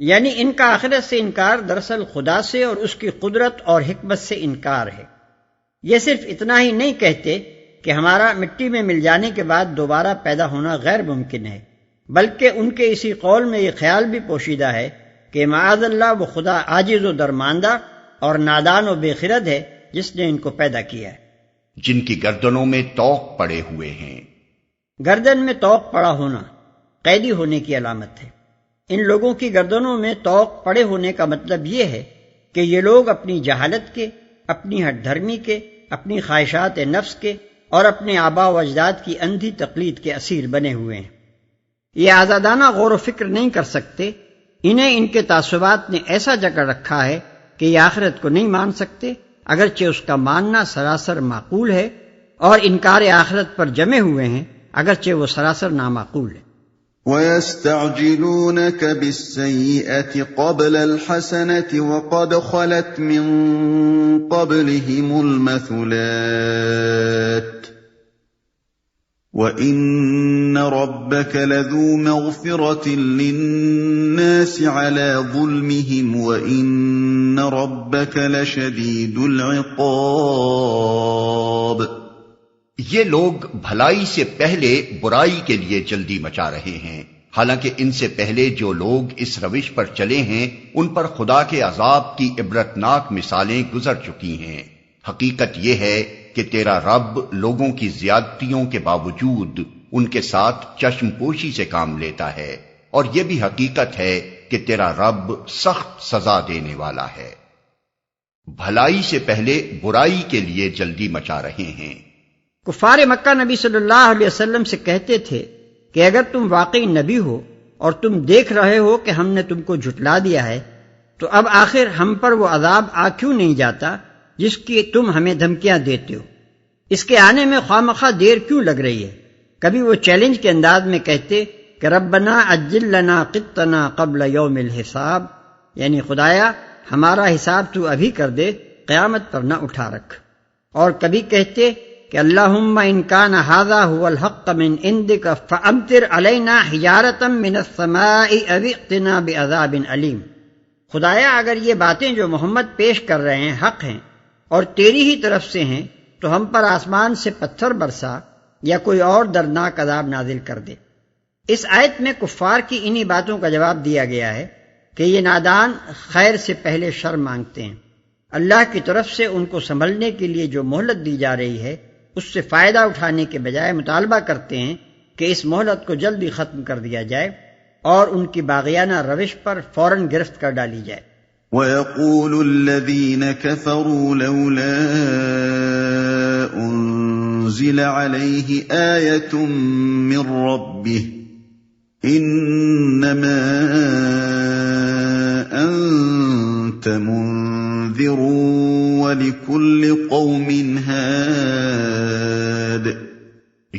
یعنی ان کا آخرت سے انکار دراصل خدا سے اور اس کی قدرت اور حکمت سے انکار ہے۔ یہ صرف اتنا ہی نہیں کہتے کہ ہمارا مٹی میں مل جانے کے بعد دوبارہ پیدا ہونا غیر ممکن ہے، بلکہ ان کے اسی قول میں یہ خیال بھی پوشیدہ ہے کہ معاذ اللہ وہ خدا عاجز و درماندہ اور نادان و بے خرد ہے جس نے ان کو پیدا کیا ہے۔ جن کی گردنوں میں طوق پڑے ہوئے ہیں۔ گردن میں طوق پڑا ہونا قیدی ہونے کی علامت ہے۔ ان لوگوں کی گردنوں میں طوق پڑے ہونے کا مطلب یہ ہے کہ یہ لوگ اپنی جہالت کے، اپنی ہٹ دھرمی کے، اپنی خواہشات نفس کے اور اپنے آباء و اجداد کی اندھی تقلید کے اسیر بنے ہوئے ہیں۔ یہ آزادانہ غور و فکر نہیں کر سکتے، انہیں ان کے تعصبات نے ایسا جکڑ رکھا ہے کہ یہ آخرت کو نہیں مان سکتے، اگرچہ اس کا ماننا سراسر معقول ہے، اور انکار آخرت پر جمے ہوئے ہیں اگرچہ وہ سراسر نامعقول ہے۔ وَيَسْتَعْجِلُونَكَ بِالسَّيِّئَةِ قَبْلَ الْحَسَنَةِ وَقَدْ خَلَتْ مِن قَبْلِهِمُ الْمَثُلَاتُ وَإِنَّ رَبَّكَ لَذُو مَغْفِرَةٍ لِلنَّاسِ عَلَى ظُلْمِهِمْ وَإِنَّ رَبَّكَ لَشَدِيدُ الْعِقَابِ۔ یہ لوگ بھلائی سے پہلے برائی کے لیے جلدی مچا رہے ہیں، حالانکہ ان سے پہلے جو لوگ اس روش پر چلے ہیں ان پر خدا کے عذاب کی عبرتناک مثالیں گزر چکی ہیں۔ حقیقت یہ ہے کہ تیرا رب لوگوں کی زیادتیوں کے باوجود ان کے ساتھ چشم پوشی سے کام لیتا ہے، اور یہ بھی حقیقت ہے کہ تیرا رب سخت سزا دینے والا ہے۔ بھلائی سے پہلے برائی کے لیے جلدی مچا رہے ہیں۔ کفار مکہ نبی صلی اللہ علیہ وسلم سے کہتے تھے کہ اگر تم واقعی نبی ہو اور تم دیکھ رہے ہو کہ ہم نے تم کو جھٹلا دیا ہے تو اب آخر ہم پر وہ عذاب آ کیوں نہیں جاتا جس کی تم ہمیں دھمکیاں دیتے ہو؟ اس کے آنے میں خواہ دیر کیوں لگ رہی ہے؟ کبھی وہ چیلنج کے انداز میں کہتے کہ ربنا عجل لنا قطنا قبل یوم الحساب، یعنی خدایا ہمارا حساب تو ابھی کر دے، قیامت پر نہ اٹھا رکھ۔ اور کبھی کہتے کہ اللہم ان کان ھذا ھو الحق من عندک فامطر علینا حجارۃ من السماء او ائتنا بعذاب علیم۔ خدایا اگر یہ باتیں جو محمد پیش کر رہے ہیں حق ہیں اور تیری ہی طرف سے ہیں تو ہم پر آسمان سے پتھر برسا یا کوئی اور دردناک عذاب نازل کر دے۔ اس آیت میں کفار کی انہی باتوں کا جواب دیا گیا ہے کہ یہ نادان خیر سے پہلے شر مانگتے ہیں۔ اللہ کی طرف سے ان کو سنبھلنے کے لیے جو مہلت دی جا رہی ہے اس سے فائدہ اٹھانے کے بجائے مطالبہ کرتے ہیں کہ اس مہلت کو جلدی ختم کر دیا جائے اور ان کی باغیانہ روش پر فوراً گرفت کر ڈالی جائے۔ وَيَقُولُ الَّذِينَ كَفَرُوا لَوْلَا أُنزِلَ عَلَيْهِ آيَةٌ مِّن رَّبِّهِ إِنَّمَا أَنتَ مُنذِرٌ وَلِكُلِّ قَوْمٍ هَادٍ۔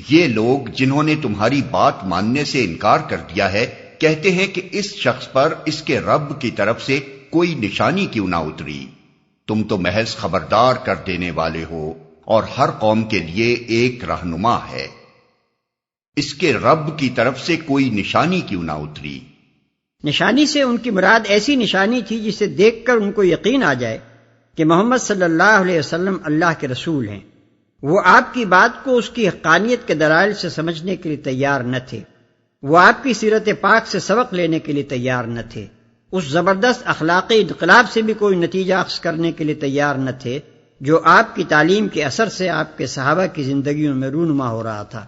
یہ لوگ جنہوں نے تمہاری بات ماننے سے انکار کر دیا ہے کہتے ہیں کہ اس شخص پر اس کے رب کی طرف سے کوئی نشانی کیوں نہ اتری، تم تو محض خبردار کر دینے والے ہو اور ہر قوم کے لیے ایک رہنما ہے۔ اس کے رب کی طرف سے کوئی نشانی کیوں نہ اتری؟ نشانی سے ان کی مراد ایسی نشانی تھی جسے دیکھ کر ان کو یقین آ جائے کہ محمد صلی اللہ علیہ وسلم اللہ کے رسول ہیں۔ وہ آپ کی بات کو اس کی حقانیت کے دلائل سے سمجھنے کے لیے تیار نہ تھے، وہ آپ کی سیرت پاک سے سبق لینے کے لیے تیار نہ تھے، اس زبردست اخلاقی انقلاب سے بھی کوئی نتیجہ اخذ کرنے کے لیے تیار نہ تھے جو آپ کی تعلیم کے اثر سے آپ کے صحابہ کی زندگیوں میں رونما ہو رہا تھا۔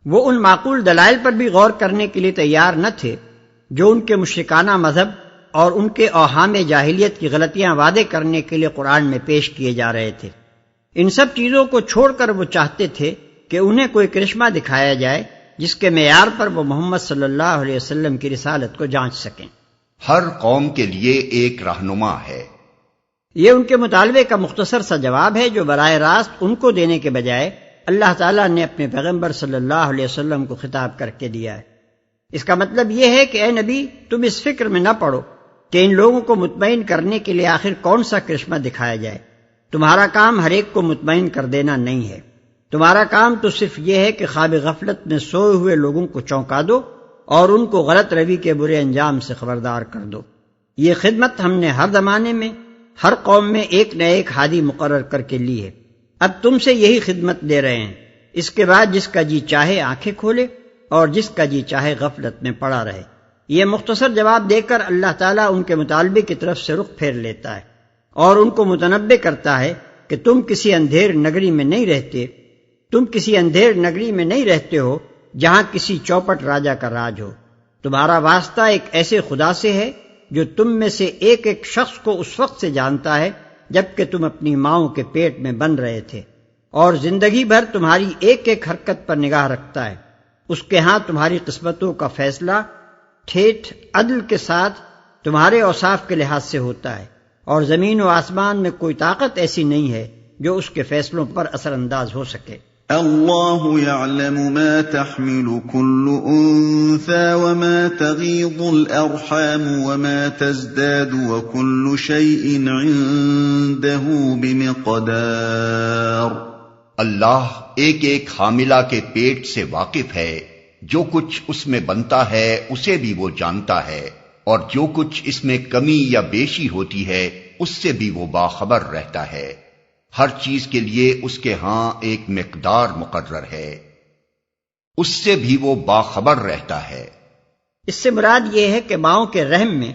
وہ ان معقول دلائل پر بھی غور کرنے کے لیے تیار نہ تھے جو ان کے مشرکانہ مذہب اور ان کے اوہام جاہلیت کی غلطیاں وعدے کرنے کے لیے قرآن میں پیش کیے جا رہے تھے۔ ان سب چیزوں کو چھوڑ کر وہ چاہتے تھے کہ انہیں کوئی کرشمہ دکھایا جائے جس کے معیار پر وہ محمد صلی اللہ علیہ وسلم کی رسالت کو جانچ سکیں۔ ہر قوم کے لیے ایک رہنما ہے، یہ ان کے مطالبے کا مختصر سا جواب ہے جو براہ راست ان کو دینے کے بجائے اللہ تعالیٰ نے اپنے پیغمبر صلی اللہ علیہ وسلم کو خطاب کر کے دیا ہے۔ اس کا مطلب یہ ہے کہ اے نبی تم اس فکر میں نہ پڑو کہ ان لوگوں کو مطمئن کرنے کے لیے آخر کون سا کرشمہ دکھایا جائے۔ تمہارا کام ہر ایک کو مطمئن کر دینا نہیں ہے، تمہارا کام تو صرف یہ ہے کہ خواب غفلت میں سوئے ہوئے لوگوں کو چونکا دو اور ان کو غلط روی کے برے انجام سے خبردار کر دو۔ یہ خدمت ہم نے ہر زمانے میں ہر قوم میں ایک نہ ایک ہادی مقرر کر کے لی ہے، اب تم سے یہی خدمت لے رہے ہیں۔ اس کے بعد جس کا جی چاہے آنکھیں کھولے اور جس کا جی چاہے غفلت میں پڑا رہے۔ یہ مختصر جواب دے کر اللہ تعالیٰ ان کے مطالبے کی طرف سے رخ پھیر لیتا ہے اور ان کو متنبع کرتا ہے کہ تم کسی اندھیر نگری میں نہیں رہتے ہو جہاں کسی چوپٹ راجا کا راج ہو۔ تمہارا واسطہ ایک ایسے خدا سے ہے جو تم میں سے ایک ایک شخص کو اس وقت سے جانتا ہے جبکہ تم اپنی ماؤں کے پیٹ میں بن رہے تھے، اور زندگی بھر تمہاری ایک ایک حرکت پر نگاہ رکھتا ہے۔ اس کے ہاں تمہاری قسمتوں کا فیصلہ ٹھیٹھ عدل کے ساتھ تمہارے اوصاف کے لحاظ سے ہوتا ہے، اور زمین و آسمان میں کوئی طاقت ایسی نہیں ہے جو اس کے فیصلوں پر اثر انداز ہو سکے۔ اللہ يعلم ما تحمل كل انثى وما تغيض الارحام وما تزداد وكل شيء عنده بمقدار۔ اللہ ایک ایک حاملہ کے پیٹ سے واقف ہے، جو کچھ اس میں بنتا ہے اسے بھی وہ جانتا ہے، اور جو کچھ اس میں کمی یا بیشی ہوتی ہے اس سے بھی وہ باخبر رہتا ہے۔ ہر چیز کے لیے اس کے ہاں ایک مقدار مقرر ہے، اس سے بھی وہ باخبر رہتا ہے۔ اس سے مراد یہ ہے کہ ماؤں کے رحم میں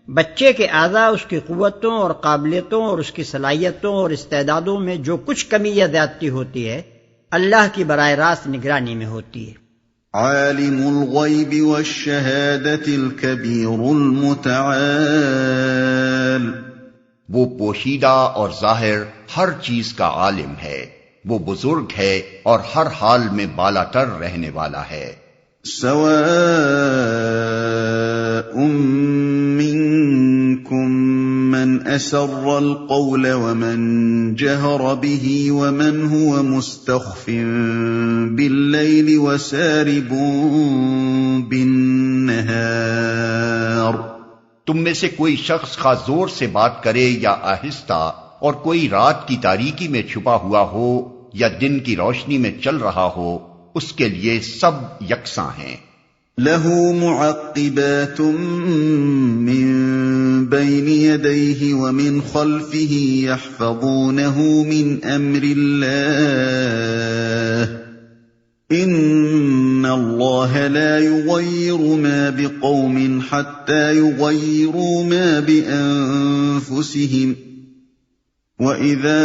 بچے کے اعضاء اس کی قوتوں اور قابلیتوں اور اس کی صلاحیتوں اور استعدادوں میں جو کچھ کمی یا زیادتی ہوتی ہے اللہ کی براہ راست نگرانی میں ہوتی ہے۔ عالم الغیب والشہادۃ الکبیر المتعال، وہ پوشیدہ اور ظاہر ہر چیز کا عالم ہے، وہ بزرگ ہے اور ہر حال میں بالا تر رہنے والا ہے۔ سواء منکم من اسر القول ومن جہر به ومن هو مستخف باللیل وسارب بالنہار، تم میں سے کوئی شخص خواہ زور سے بات کرے یا آہستہ، اور کوئی رات کی تاریکی میں چھپا ہوا ہو یا دن کی روشنی میں چل رہا ہو، اس کے لیے سب یکساں ہیں۔ له معقبات من بين يديه ومن خلفه يحفظونه من امر الله ان الله لا يغير ما بقوم حتى يغيروا ما بانفسهم وَإِذَا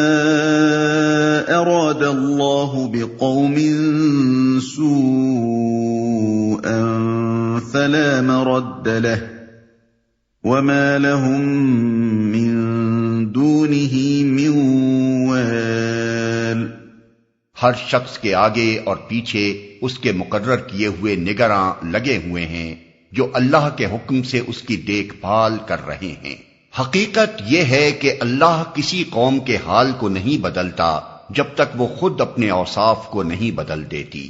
أَرَادَ اللَّهُ بِقَوْمٍ سُوءًا فَلَا مَرَدَّ لَهُ وَمَا لَهُم مِّن دُونِهِ مِن وَالٍ۔ ہر شخص کے آگے اور پیچھے اس کے مقرر کیے ہوئے نگراں لگے ہوئے ہیں جو اللہ کے حکم سے اس کی دیکھ بھال کر رہے ہیں۔ حقیقت یہ ہے کہ اللہ کسی قوم کے حال کو نہیں بدلتا جب تک وہ خود اپنے اوصاف کو نہیں بدل دیتی،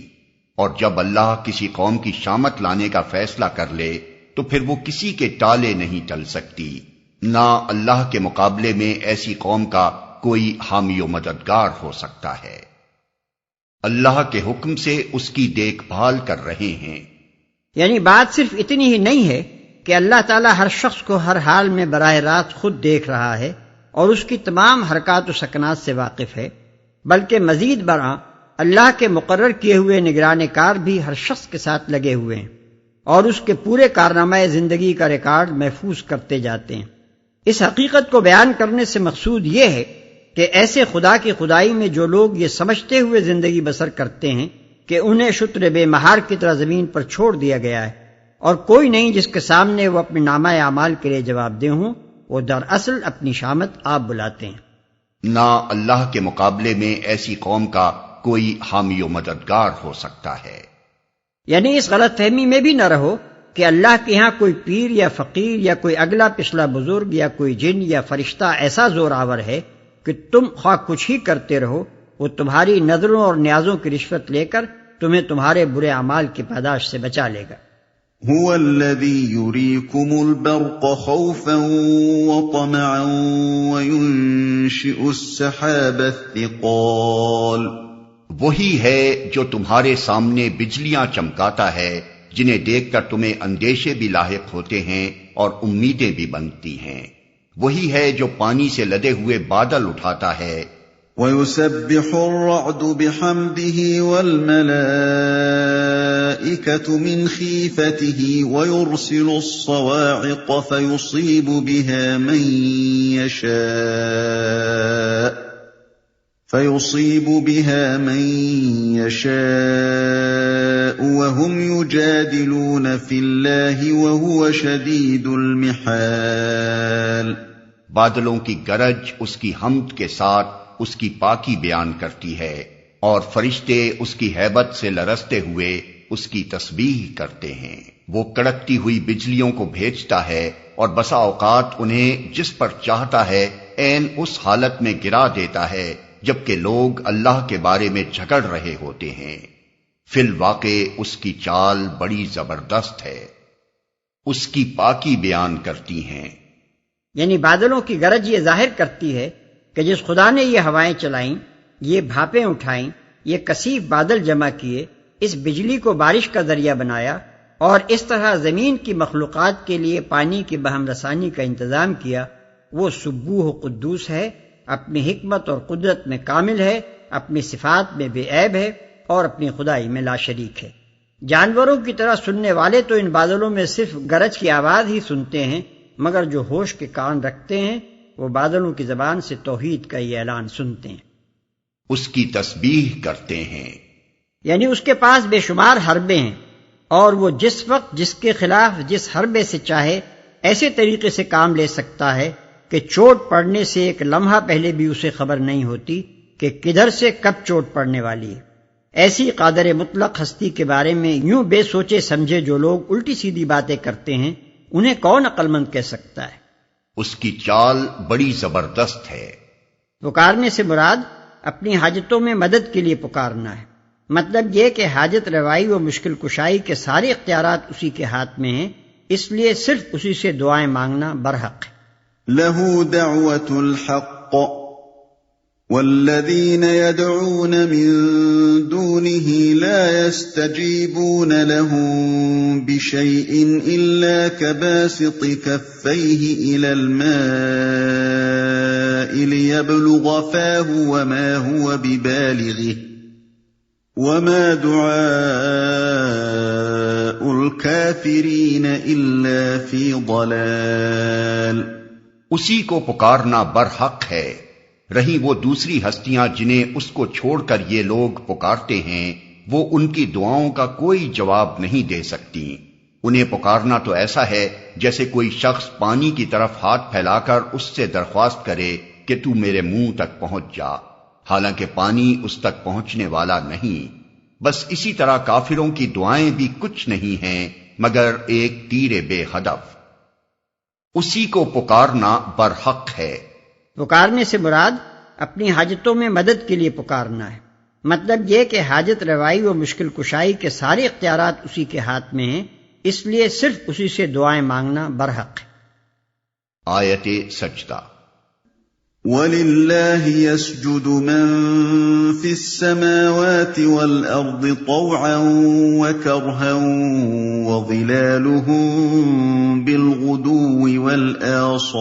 اور جب اللہ کسی قوم کی شامت لانے کا فیصلہ کر لے تو پھر وہ کسی کے ٹالے نہیں ٹل سکتی، نہ اللہ کے مقابلے میں ایسی قوم کا کوئی حامی و مددگار ہو سکتا ہے۔ اللہ کے حکم سے اس کی دیکھ بھال کر رہے ہیں۔ یعنی بات صرف اتنی ہی نہیں ہے کہ اللہ تعالیٰ ہر شخص کو ہر حال میں براہ راست خود دیکھ رہا ہے اور اس کی تمام حرکات و سکنات سے واقف ہے، بلکہ مزید برآں اللہ کے مقرر کیے ہوئے نگران کار بھی ہر شخص کے ساتھ لگے ہوئے ہیں اور اس کے پورے کارنامہ زندگی کا ریکارڈ محفوظ کرتے جاتے ہیں۔ اس حقیقت کو بیان کرنے سے مقصود یہ ہے کہ ایسے خدا کی خدائی میں جو لوگ یہ سمجھتے ہوئے زندگی بسر کرتے ہیں کہ انہیں شتر بے مہار کی طرح زمین پر چھوڑ دیا گیا ہے اور کوئی نہیں جس کے سامنے وہ اپنے نامہ اعمال کے لیے جواب دہ ہوں، وہ دراصل اپنی شامت آپ بلاتے ہیں۔ نہ اللہ کے مقابلے میں ایسی قوم کا کوئی حامی و مددگار ہو سکتا ہے۔ یعنی اس غلط فہمی میں بھی نہ رہو کہ اللہ کے ہاں کوئی پیر یا فقیر یا کوئی اگلا پچھلا بزرگ یا کوئی جن یا فرشتہ ایسا زور آور ہے کہ تم خواہ کچھ ہی کرتے رہو، وہ تمہاری نظروں اور نیازوں کی رشوت لے کر تمہیں تمہارے برے اعمال کی پاداش سے بچا لے گا۔ هو الذي يريكم البرق خوفا وطمعا وينشئ السحاب الثقال۔ وہی ہے جو تمہارے سامنے بجلیاں چمکاتا ہے جنہیں دیکھ کر تمہیں اندیشے بھی لاحق ہوتے ہیں اور امیدیں بھی بنتی ہیں۔ وہی ہے جو پانی سے لدے ہوئے بادل اٹھاتا ہے۔ وَيُسَبِّحُ الرَّعْدُ بِحَمْدِهِ وَالْمَلَائِكَةُ مِنْ خِيفَتِهِ وَيُرْسِلُ الصَّوَاعِقَ فَيُصِيبُ بِهَا مَن يَشَاءُ وَهُمْ يُجَادِلُونَ فِي اللَّهِ وَهُوَ شَدِيدُ الْمِحَالِ۔ بادلوں کی گرج اس کی حمد کے ساتھ اس کی پاکی بیان کرتی ہے، اور فرشتے اس کی ہیبت سے لرزتے ہوئے اس کی تسبیح کرتے ہیں۔ وہ کڑکتی ہوئی بجلیوں کو بھیجتا ہے اور بسا اوقات انہیں جس پر چاہتا ہے عین اس حالت میں گرا دیتا ہے جبکہ لوگ اللہ کے بارے میں جھگڑ رہے ہوتے ہیں۔ فی الواقع اس کی چال بڑی زبردست ہے، اس کی پاکی بیان کرتی ہیں۔ یعنی بادلوں کی گرج یہ ظاہر کرتی ہے کہ جس خدا نے یہ ہوائیں چلائیں، یہ بھاپیں اٹھائیں، یہ کثیف بادل جمع کیے، اس بجلی کو بارش کا ذریعہ بنایا اور اس طرح زمین کی مخلوقات کے لیے پانی کی بہم رسانی کا انتظام کیا، وہ سبوح و قدوس ہے، اپنی حکمت اور قدرت میں کامل ہے، اپنی صفات میں بے عیب ہے اور اپنی خدائی میں لا شریک ہے۔ جانوروں کی طرح سننے والے تو ان بادلوں میں صرف گرج کی آواز ہی سنتے ہیں، مگر جو ہوش کے کان رکھتے ہیں وہ بادلوں کی زبان سے توحید کا یہ اعلان سنتے ہیں، اس کی تسبیح کرتے ہیں۔ یعنی اس کے پاس بے شمار حربے ہیں اور وہ جس وقت جس کے خلاف جس حربے سے چاہے ایسے طریقے سے کام لے سکتا ہے کہ چوٹ پڑنے سے ایک لمحہ پہلے بھی اسے خبر نہیں ہوتی کہ کدھر سے کب چوٹ پڑنے والی ہے۔ ایسی قادر مطلق ہستی کے بارے میں یوں بے سوچے سمجھے جو لوگ الٹی سیدھی باتیں کرتے ہیں، انہیں کون عقل مند کہہ سکتا ہے؟ اس کی چال بڑی زبردست ہے۔ پکارنے سے مراد اپنی حاجتوں میں مدد کے لیے پکارنا ہے، مطلب یہ کہ حاجت روائی و مشکل کشائی کے سارے اختیارات اسی کے ہاتھ میں ہیں، اس لیے صرف اسی سے دعائیں مانگنا برحق ہے۔ له دعوة الحق والذين يدعون من دونه لا يستجيبون لهم بشيء إلا كباسط كفيه إلى الماء ليبلغ فاه وما هو ببالغه وما دعاء الكافرين إلا في ضلال۔ اسی کو پکارنا برحق ہے، رہی وہ دوسری ہستیاں جنہیں اس کو چھوڑ کر یہ لوگ پکارتے ہیں، وہ ان کی دعاؤں کا کوئی جواب نہیں دے سکتی۔ انہیں پکارنا تو ایسا ہے جیسے کوئی شخص پانی کی طرف ہاتھ پھیلا کر اس سے درخواست کرے کہ تو میرے منہ تک پہنچ جا، حالانکہ پانی اس تک پہنچنے والا نہیں۔ بس اسی طرح کافروں کی دعائیں بھی کچھ نہیں ہیں مگر ایک تیر بے ہدف۔ اسی کو پکارنا برحق ہے۔ پکارنے سے مراد اپنی حاجتوں میں مدد کے لیے پکارنا ہے، مطلب یہ کہ حاجت روائی و مشکل کشائی کے سارے اختیارات اسی کے ہاتھ میں ہیں، اس لیے صرف اسی سے دعائیں مانگنا برحق ہے۔ آیت سجدہ۔ وَلِلَّهِ يَسْجُدُ مَن فِي السَّمَاوَاتِ وَالْأَرْضِ طَوْعًا وَكَرْهًا وَظِلَالُهُم بِالْغُدُوِّ وَالْآصَالِ۔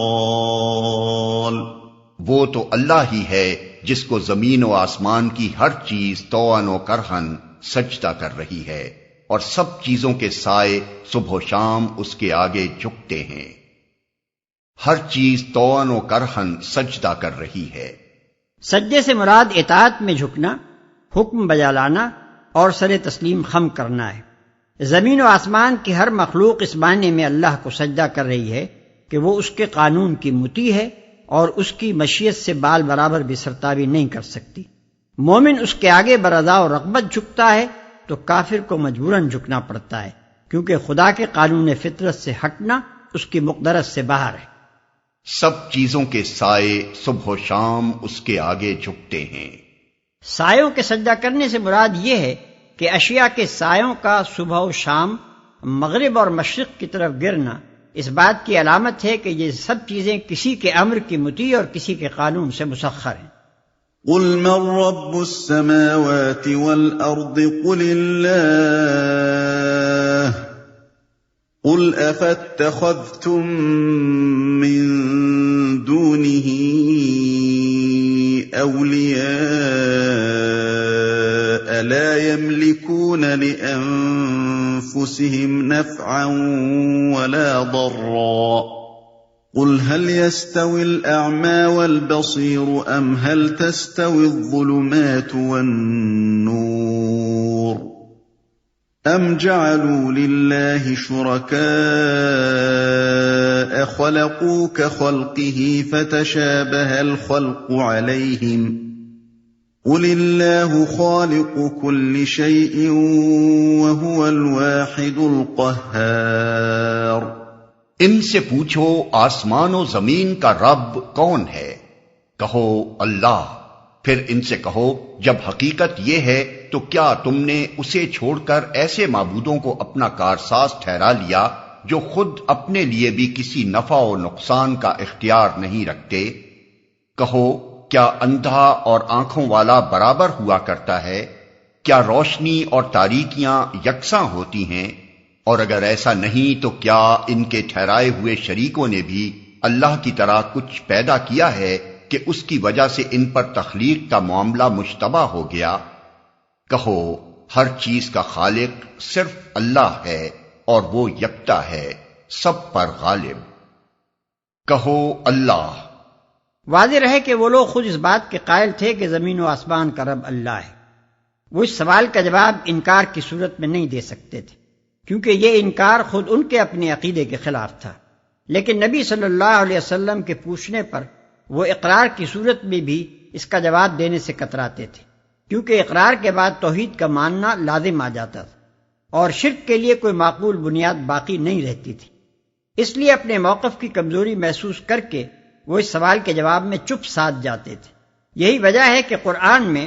وہ تو اللہ ہی ہے جس کو زمین و آسمان کی ہر چیز طوعاً و کرہن سجدہ کر رہی ہے، اور سب چیزوں کے سائے صبح و شام اس کے آگے جھکتے ہیں۔ ہر چیز طوعاً و کرہن سجدہ کر رہی ہے۔ سجدے سے مراد اطاعت میں جھکنا، حکم بجا لانا اور سر تسلیم خم کرنا ہے۔ زمین و آسمان کی ہر مخلوق اس معنی میں اللہ کو سجدہ کر رہی ہے کہ وہ اس کے قانون کی مطیع ہے اور اس کی مشیت سے بال برابر بھی سرتابی نہیں کر سکتی۔ مومن اس کے آگے برضا و رغبت جھکتا ہے تو کافر کو مجبوراً جھکنا پڑتا ہے، کیونکہ خدا کے قانون فطرت سے ہٹنا اس کی مقدرت سے باہر ہے۔ سب چیزوں کے سائے صبح و شام اس کے آگے جھکتے ہیں۔ سایوں کے سجدہ کرنے سے مراد یہ ہے کہ اشیاء کے سایوں کا صبح و شام مغرب اور مشرق کی طرف گرنا اس بات کی علامت ہے کہ یہ سب چیزیں کسی کے امر کی مطیع اور کسی کے قانون سے مسخر ہیں۔ قل من رب السماوات والأرض قل الله قل أفاتخذتم من دونه أولياء لا يملكون لأنفسهم نفعا ولا ضرا قل هل يستوي الأعمى والبصير أم هل تستوي الظلمات والنور أم جعلوا لله شركاء خلقوا كخلقه فتشابه الخلق عليهم قل الله خالق كل شيء وهو الواحد القهار۔ ان سے پوچھو آسمان و زمین کا رب کون ہے؟ کہو اللہ۔ پھر ان سے کہو جب حقیقت یہ ہے تو کیا تم نے اسے چھوڑ کر ایسے معبودوں کو اپنا کارساز ٹھہرا لیا جو خود اپنے لیے بھی کسی نفع و نقصان کا اختیار نہیں رکھتے؟ کہو کیا اندھا اور آنکھوں والا برابر ہوا کرتا ہے؟ کیا روشنی اور تاریکیاں یکساں ہوتی ہیں؟ اور اگر ایسا نہیں تو کیا ان کے ٹھہرائے ہوئے شریکوں نے بھی اللہ کی طرح کچھ پیدا کیا ہے کہ اس کی وجہ سے ان پر تخلیق کا معاملہ مشتبہ ہو گیا؟ کہو ہر چیز کا خالق صرف اللہ ہے اور وہ یکتا ہے، سب پر غالب۔ کہو اللہ۔ واضح رہے کہ وہ لوگ خود اس بات کے قائل تھے کہ زمین و آسمان کا رب اللہ ہے۔ وہ اس سوال کا جواب انکار کی صورت میں نہیں دے سکتے تھے، کیونکہ یہ انکار خود ان کے اپنے عقیدے کے خلاف تھا، لیکن نبی صلی اللہ علیہ وسلم کے پوچھنے پر وہ اقرار کی صورت میں بھی اس کا جواب دینے سے کتراتے تھے، کیونکہ اقرار کے بعد توحید کا ماننا لازم آ جاتا تھا اور شرک کے لیے کوئی معقول بنیاد باقی نہیں رہتی تھی۔ اس لیے اپنے موقف کی کمزوری محسوس کر کے وہ اس سوال کے جواب میں چپ ساتھ جاتے تھے۔ یہی وجہ ہے کہ قرآن میں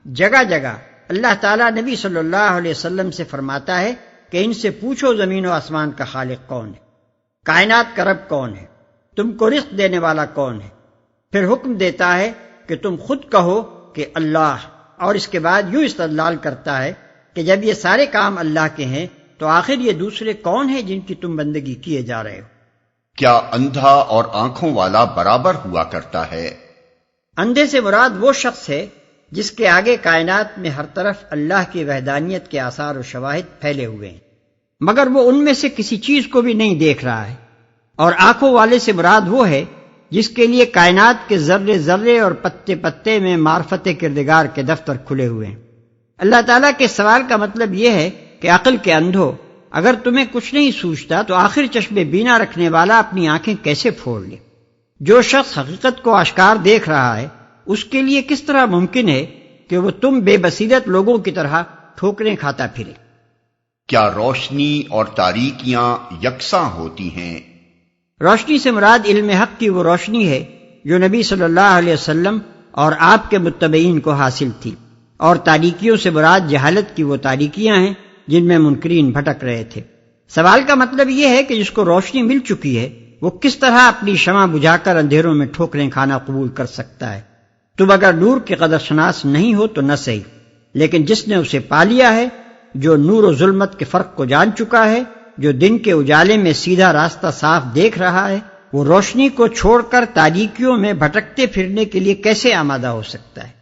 جگہ جگہ اللہ تعالیٰ نبی صلی اللہ علیہ وسلم سے فرماتا ہے کہ ان سے پوچھو زمین و آسمان کا خالق کون ہے، کائنات کا رب کون ہے، تم کو رزق دینے والا کون ہے؟ پھر حکم دیتا ہے کہ تم خود کہو کہ اللہ، اور اس کے بعد یوں استدلال کرتا ہے کہ جب یہ سارے کام اللہ کے ہیں تو آخر یہ دوسرے کون ہیں جن کی تم بندگی کیے جا رہے ہو؟ کیا اندھا اور آنکھوں والا برابر ہوا کرتا ہے؟ اندھے سے مراد وہ شخص ہے جس کے آگے کائنات میں ہر طرف اللہ کی وحدانیت کے آثار و شواہد پھیلے ہوئے ہیں، مگر وہ ان میں سے کسی چیز کو بھی نہیں دیکھ رہا ہے۔ اور آنکھوں والے سے مراد وہ ہے جس کے لیے کائنات کے ذرے ذرے اور پتے پتے میں معرفت کردگار کے دفتر کھلے ہوئے ہیں۔ اللہ تعالیٰ کے سوال کا مطلب یہ ہے کہ عقل کے اندھو، اگر تمہیں کچھ نہیں سوچتا تو آخر چشم بینا رکھنے والا اپنی آنکھیں کیسے پھوڑ لے؟ جو شخص حقیقت کو آشکار دیکھ رہا ہے اس کے لیے کس طرح ممکن ہے کہ وہ تم بے بصیرت لوگوں کی طرح ٹھوکریں کھاتا پھرے؟ کیا روشنی اور تاریکیاں یکساں ہوتی ہیں؟ روشنی سے مراد علم حق کی وہ روشنی ہے جو نبی صلی اللہ علیہ وسلم اور آپ کے متبعین کو حاصل تھی، اور تاریکیوں سے مراد جہالت کی وہ تاریکیاں ہیں جن میں منکرین بھٹک رہے تھے۔ سوال کا مطلب یہ ہے کہ جس کو روشنی مل چکی ہے وہ کس طرح اپنی شمع بجھا کر اندھیروں میں ٹھوکریں کھانا قبول کر سکتا ہے؟ تم اگر نور کے قدر شناس نہیں ہو تو نہ صحیح، لیکن جس نے اسے پا لیا ہے، جو نور و ظلمت کے فرق کو جان چکا ہے، جو دن کے اجالے میں سیدھا راستہ صاف دیکھ رہا ہے، وہ روشنی کو چھوڑ کر تاریکیوں میں بھٹکتے پھرنے کے لیے کیسے آمادہ ہو سکتا ہے؟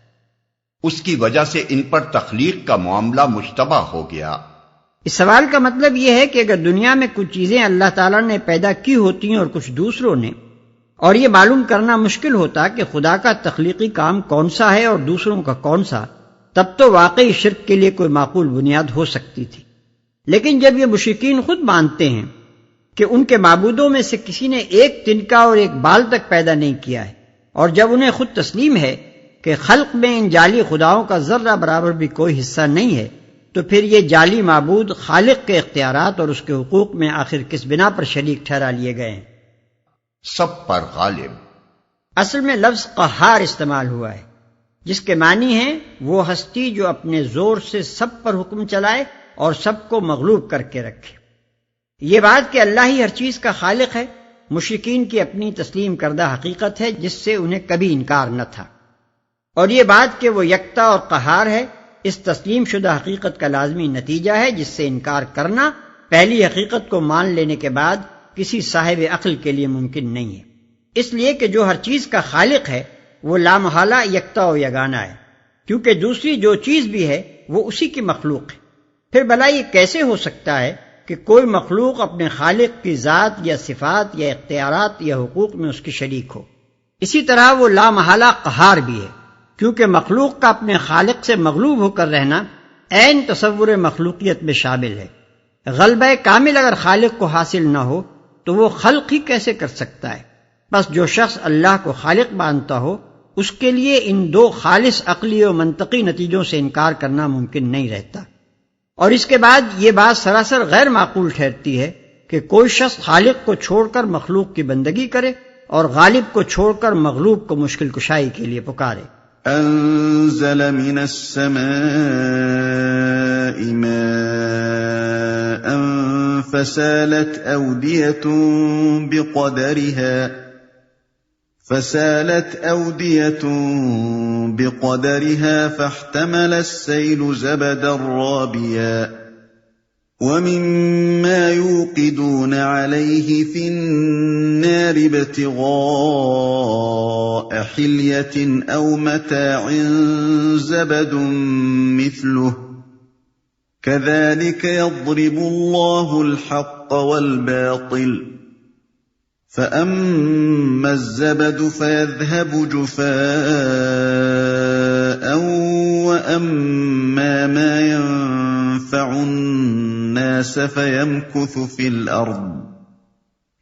اس کی وجہ سے ان پر تخلیق کا معاملہ مشتبہ ہو گیا۔ اس سوال کا مطلب یہ ہے کہ اگر دنیا میں کچھ چیزیں اللہ تعالیٰ نے پیدا کی ہوتی ہیں اور کچھ دوسروں نے، اور یہ معلوم کرنا مشکل ہوتا کہ خدا کا تخلیقی کام کون سا ہے اور دوسروں کا کون سا، تب تو واقعی شرک کے لیے کوئی معقول بنیاد ہو سکتی تھی۔ لیکن جب یہ مشرکین خود مانتے ہیں کہ ان کے معبودوں میں سے کسی نے ایک تنکا اور ایک بال تک پیدا نہیں کیا ہے، اور جب انہیں خود تسلیم ہے کہ خلق میں ان جعلی خداؤں کا ذرہ برابر بھی کوئی حصہ نہیں ہے، تو پھر یہ جعلی معبود خالق کے اختیارات اور اس کے حقوق میں آخر کس بنا پر شریک ٹھہرا لیے گئے ہیں؟ سب پر غالب۔ اصل میں لفظ قہار استعمال ہوا ہے، جس کے معنی ہیں وہ ہستی جو اپنے زور سے سب پر حکم چلائے اور سب کو مغلوب کر کے رکھے۔ یہ بات کہ اللہ ہی ہر چیز کا خالق ہے مشرکین کی اپنی تسلیم کردہ حقیقت ہے جس سے انہیں کبھی انکار نہ تھا، اور یہ بات کہ وہ یکتا اور قہار ہے اس تسلیم شدہ حقیقت کا لازمی نتیجہ ہے جس سے انکار کرنا پہلی حقیقت کو مان لینے کے بعد کسی صاحب عقل کے لیے ممکن نہیں ہے، اس لیے کہ جو ہر چیز کا خالق ہے وہ لامحالہ یکتا و یگانہ ہے، کیونکہ دوسری جو چیز بھی ہے وہ اسی کی مخلوق ہے۔ پھر بھلا یہ کیسے ہو سکتا ہے کہ کوئی مخلوق اپنے خالق کی ذات یا صفات یا اختیارات یا حقوق میں اس کی شریک ہو؟ اسی طرح وہ لامحالہ قہار بھی ہے، کیونکہ مخلوق کا اپنے خالق سے مغلوب ہو کر رہنا عین تصور مخلوقیت میں شامل ہے۔ غلبہ کامل اگر خالق کو حاصل نہ ہو تو وہ خلق ہی کیسے کر سکتا ہے؟ بس جو شخص اللہ کو خالق مانتا ہو اس کے لیے ان دو خالص عقلی و منطقی نتیجوں سے انکار کرنا ممکن نہیں رہتا، اور اس کے بعد یہ بات سراسر غیر معقول ٹھہرتی ہے کہ کوئی شخص خالق کو چھوڑ کر مخلوق کی بندگی کرے اور غالب کو چھوڑ کر مغلوب کو مشکل کشائی کے لیے پکارے۔ انزل من السماء ماء فسالت أودية بقدرها فاحتمل السيل زبدا رابيا ومما يوقدون عليه في النار ابتغاء حلية أو متاع زبد مثله كذلك يضرب الله الحق والباطل فأما الزبد فيذهب جفاء وأما ما ينفع الناس فيمكث في الأرض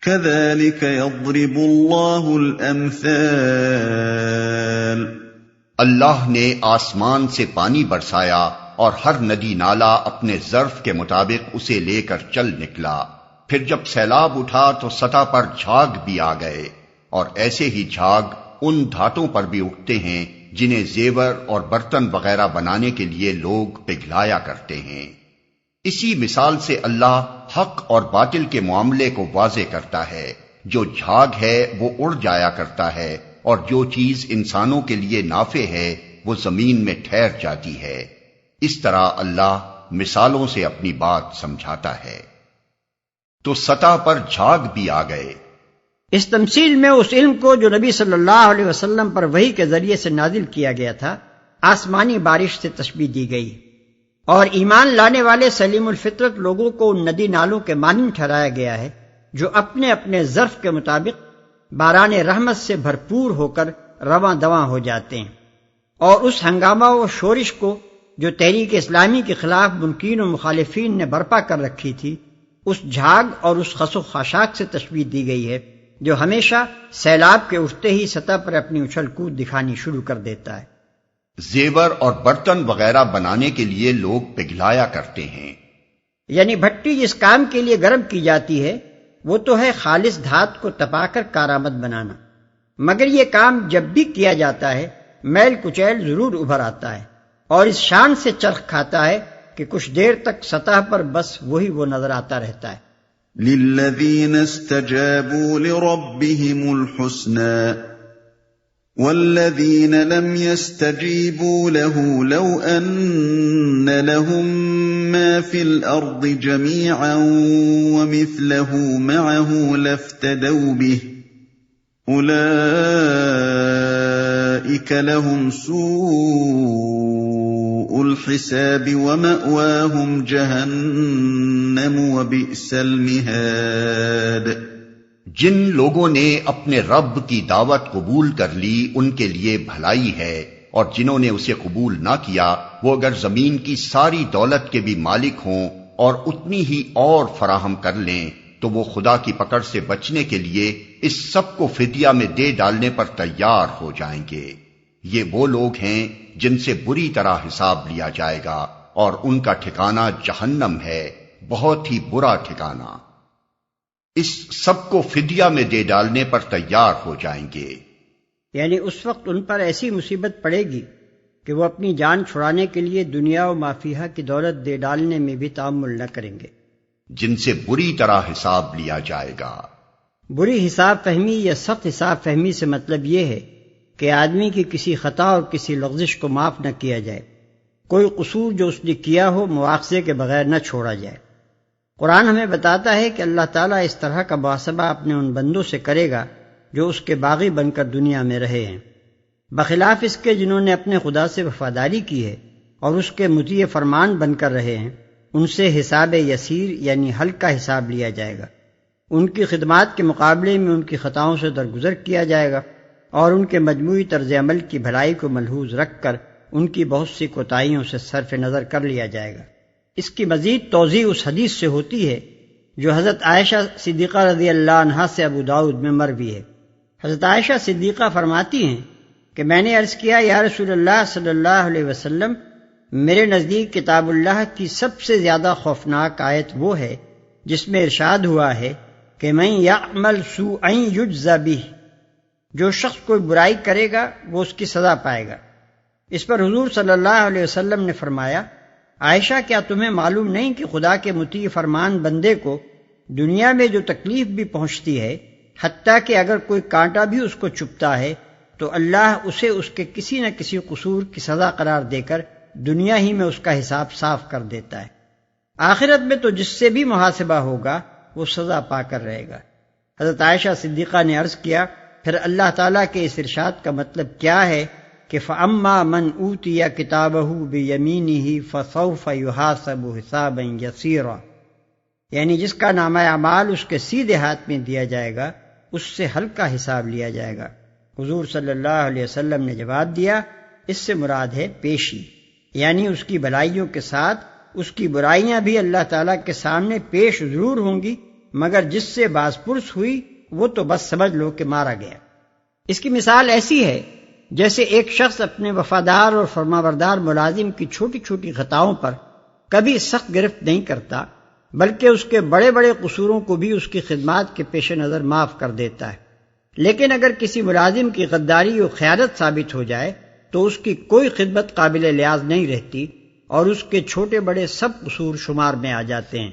كذلك يضرب الله الأمثال۔ اللہ نے آسمان سے پانی برسایا اور ہر ندی نالا اپنے ظرف کے مطابق اسے لے کر چل نکلا، پھر جب سیلاب اٹھا تو سطح پر جھاگ بھی آ گئے، اور ایسے ہی جھاگ ان دھاتوں پر بھی اٹھتے ہیں جنہیں زیور اور برتن وغیرہ بنانے کے لیے لوگ پگھلایا کرتے ہیں۔ اسی مثال سے اللہ حق اور باطل کے معاملے کو واضح کرتا ہے۔ جو جھاگ ہے وہ اڑ جایا کرتا ہے، اور جو چیز انسانوں کے لیے نافع ہے وہ زمین میں ٹھہر جاتی ہے۔ اس طرح اللہ مثالوں سے اپنی بات سمجھاتا ہے۔ تو سطح پر جھاگ بھی آ گئے۔ اس تمثیل میں اس علم کو جو نبی صلی اللہ علیہ وسلم پر وحی کے ذریعے سے نازل کیا گیا تھا آسمانی بارش سے تشبیہ دی گئی، اور ایمان لانے والے سلیم الفطرت لوگوں کو ان ندی نالوں کے مانند ٹھہرایا گیا ہے جو اپنے اپنے ظرف کے مطابق باران رحمت سے بھرپور ہو کر رواں دواں ہو جاتے ہیں، اور اس ہنگامہ و شورش کو جو تحریک اسلامی کے خلاف منکرین و مخالفین نے برپا کر رکھی تھی، اس جھاگ اور اس خس و خاشاک سے تشبیہ دی گئی ہے جو ہمیشہ سیلاب کے اٹھتے ہی سطح پر اپنی اچھل کود دکھانی شروع کر دیتا ہے۔ زیور اور برتن وغیرہ بنانے کے لیے لوگ پگھلایا کرتے ہیں، یعنی بھٹی جس کام کے لیے گرم کی جاتی ہے وہ تو ہے خالص دھات کو تپا کر کارآمد بنانا، مگر یہ کام جب بھی کیا جاتا ہے میل کچیل ضرور ابھر آتا ہے، اور اس شان سے چرخ کھاتا ہے کہ کچھ دیر تک سطح پر بس وہی وہ نظر آتا رہتا ہے۔ للذین استجابوا لربهم الحسنى والذین لم يستجیبوا له لو ان لهم ما في الارض جميعا ومثله معه لافتدوا به اولئک لهم سوء الحساب ومأواهم جہنم وبئس المہاد۔ جن لوگوں نے اپنے رب کی دعوت قبول کر لی ان کے لیے بھلائی ہے، اور جنہوں نے اسے قبول نہ کیا وہ اگر زمین کی ساری دولت کے بھی مالک ہوں اور اتنی ہی اور فراہم کر لیں تو وہ خدا کی پکڑ سے بچنے کے لیے اس سب کو فدیہ میں دے ڈالنے پر تیار ہو جائیں گے۔ یہ وہ لوگ ہیں جن سے بری طرح حساب لیا جائے گا، اور ان کا ٹھکانہ جہنم ہے، بہت ہی برا ٹھکانہ۔ اس سب کو فدیہ میں دے ڈالنے پر تیار ہو جائیں گے، یعنی اس وقت ان پر ایسی مصیبت پڑے گی کہ وہ اپنی جان چھڑانے کے لیے دنیا و مافیہا کی دولت دے ڈالنے میں بھی تأمل نہ کریں گے، جن سے بری طرح حساب لیا جائے گا۔ بری حساب فہمی یا سخت حساب فہمی سے مطلب یہ ہے کہ آدمی کی کسی خطا اور کسی لغزش کو معاف نہ کیا جائے، کوئی قصور جو اس نے کیا ہو مواخذے کے بغیر نہ چھوڑا جائے۔ قرآن ہمیں بتاتا ہے کہ اللہ تعالیٰ اس طرح کا محاسبہ اپنے ان بندوں سے کرے گا جو اس کے باغی بن کر دنیا میں رہے ہیں، بخلاف اس کے جنہوں نے اپنے خدا سے وفاداری کی ہے اور اس کے مطیع فرمان بن کر رہے ہیں، ان سے حساب یسیر یعنی ہلکا حساب لیا جائے گا، ان کی خدمات کے مقابلے میں ان کی خطاؤں سے درگزر کیا جائے گا، اور ان کے مجموعی طرز عمل کی بھلائی کو ملحوظ رکھ کر ان کی بہت سی کوتاہیوں سے صرف نظر کر لیا جائے گا۔ اس کی مزید توضیح اس حدیث سے ہوتی ہے جو حضرت عائشہ صدیقہ رضی اللہ عنہا سے ابو داؤد میں مروی ہے۔ حضرت عائشہ صدیقہ فرماتی ہیں کہ میں نے عرض کیا یا رسول اللہ صلی اللہ علیہ وسلم، میرے نزدیک کتاب اللہ کی سب سے زیادہ خوفناک آیت وہ ہے جس میں ارشاد ہوا ہے کہ من یعمل سوءا یجزا بہ، جو شخص کوئی برائی کرے گا وہ اس کی سزا پائے گا۔ اس پر حضور صلی اللہ علیہ وسلم نے فرمایا، عائشہ کیا تمہیں معلوم نہیں کہ خدا کے مطیع فرمان بندے کو دنیا میں جو تکلیف بھی پہنچتی ہے، حتیٰ کہ اگر کوئی کانٹا بھی اس کو چبھتا ہے تو اللہ اسے اس کے کسی نہ کسی قصور کی سزا قرار دے کر دنیا ہی میں اس کا حساب صاف کر دیتا ہے، آخرت میں تو جس سے بھی محاسبہ ہوگا وہ سزا پا کر رہے گا۔ حضرت عائشہ صدیقہ نے عرض کیا، پھر اللہ تعالیٰ کے اس ارشاد کا مطلب کیا ہے کہ فَأَمَّا مَنْ أُوتِيَ كِتَابَهُ بِيَمِينِهِ فَسَوْفَ يُحَاسَبُ حِسَابًا يَسِيرًا، یعنی جس کا نامہ اعمال اس کے سیدھے ہاتھ میں دیا جائے گا اس سے ہلکا حساب لیا جائے گا۔ حضور صلی اللہ علیہ وسلم نے جواب دیا، اس سے مراد ہے پیشی، یعنی اس کی بھلائیوں کے ساتھ اس کی برائیاں بھی اللہ تعالیٰ کے سامنے پیش ضرور ہوں گی، مگر جس سے باز پرس ہوئی وہ تو بس سمجھ لو کہ مارا گیا۔ اس کی مثال ایسی ہے جیسے ایک شخص اپنے وفادار اور فرمانبردار ملازم کی چھوٹی چھوٹی خطاؤں پر کبھی سخت گرفت نہیں کرتا، بلکہ اس کے بڑے بڑے قصوروں کو بھی اس کی خدمات کے پیش نظر معاف کر دیتا ہے۔ لیکن اگر کسی ملازم کی غداری و خیانت ثابت ہو جائے تو اس کی کوئی خدمت قابل لحاظ نہیں رہتی، اور اس کے چھوٹے بڑے سب قصور شمار میں آ جاتے ہیں۔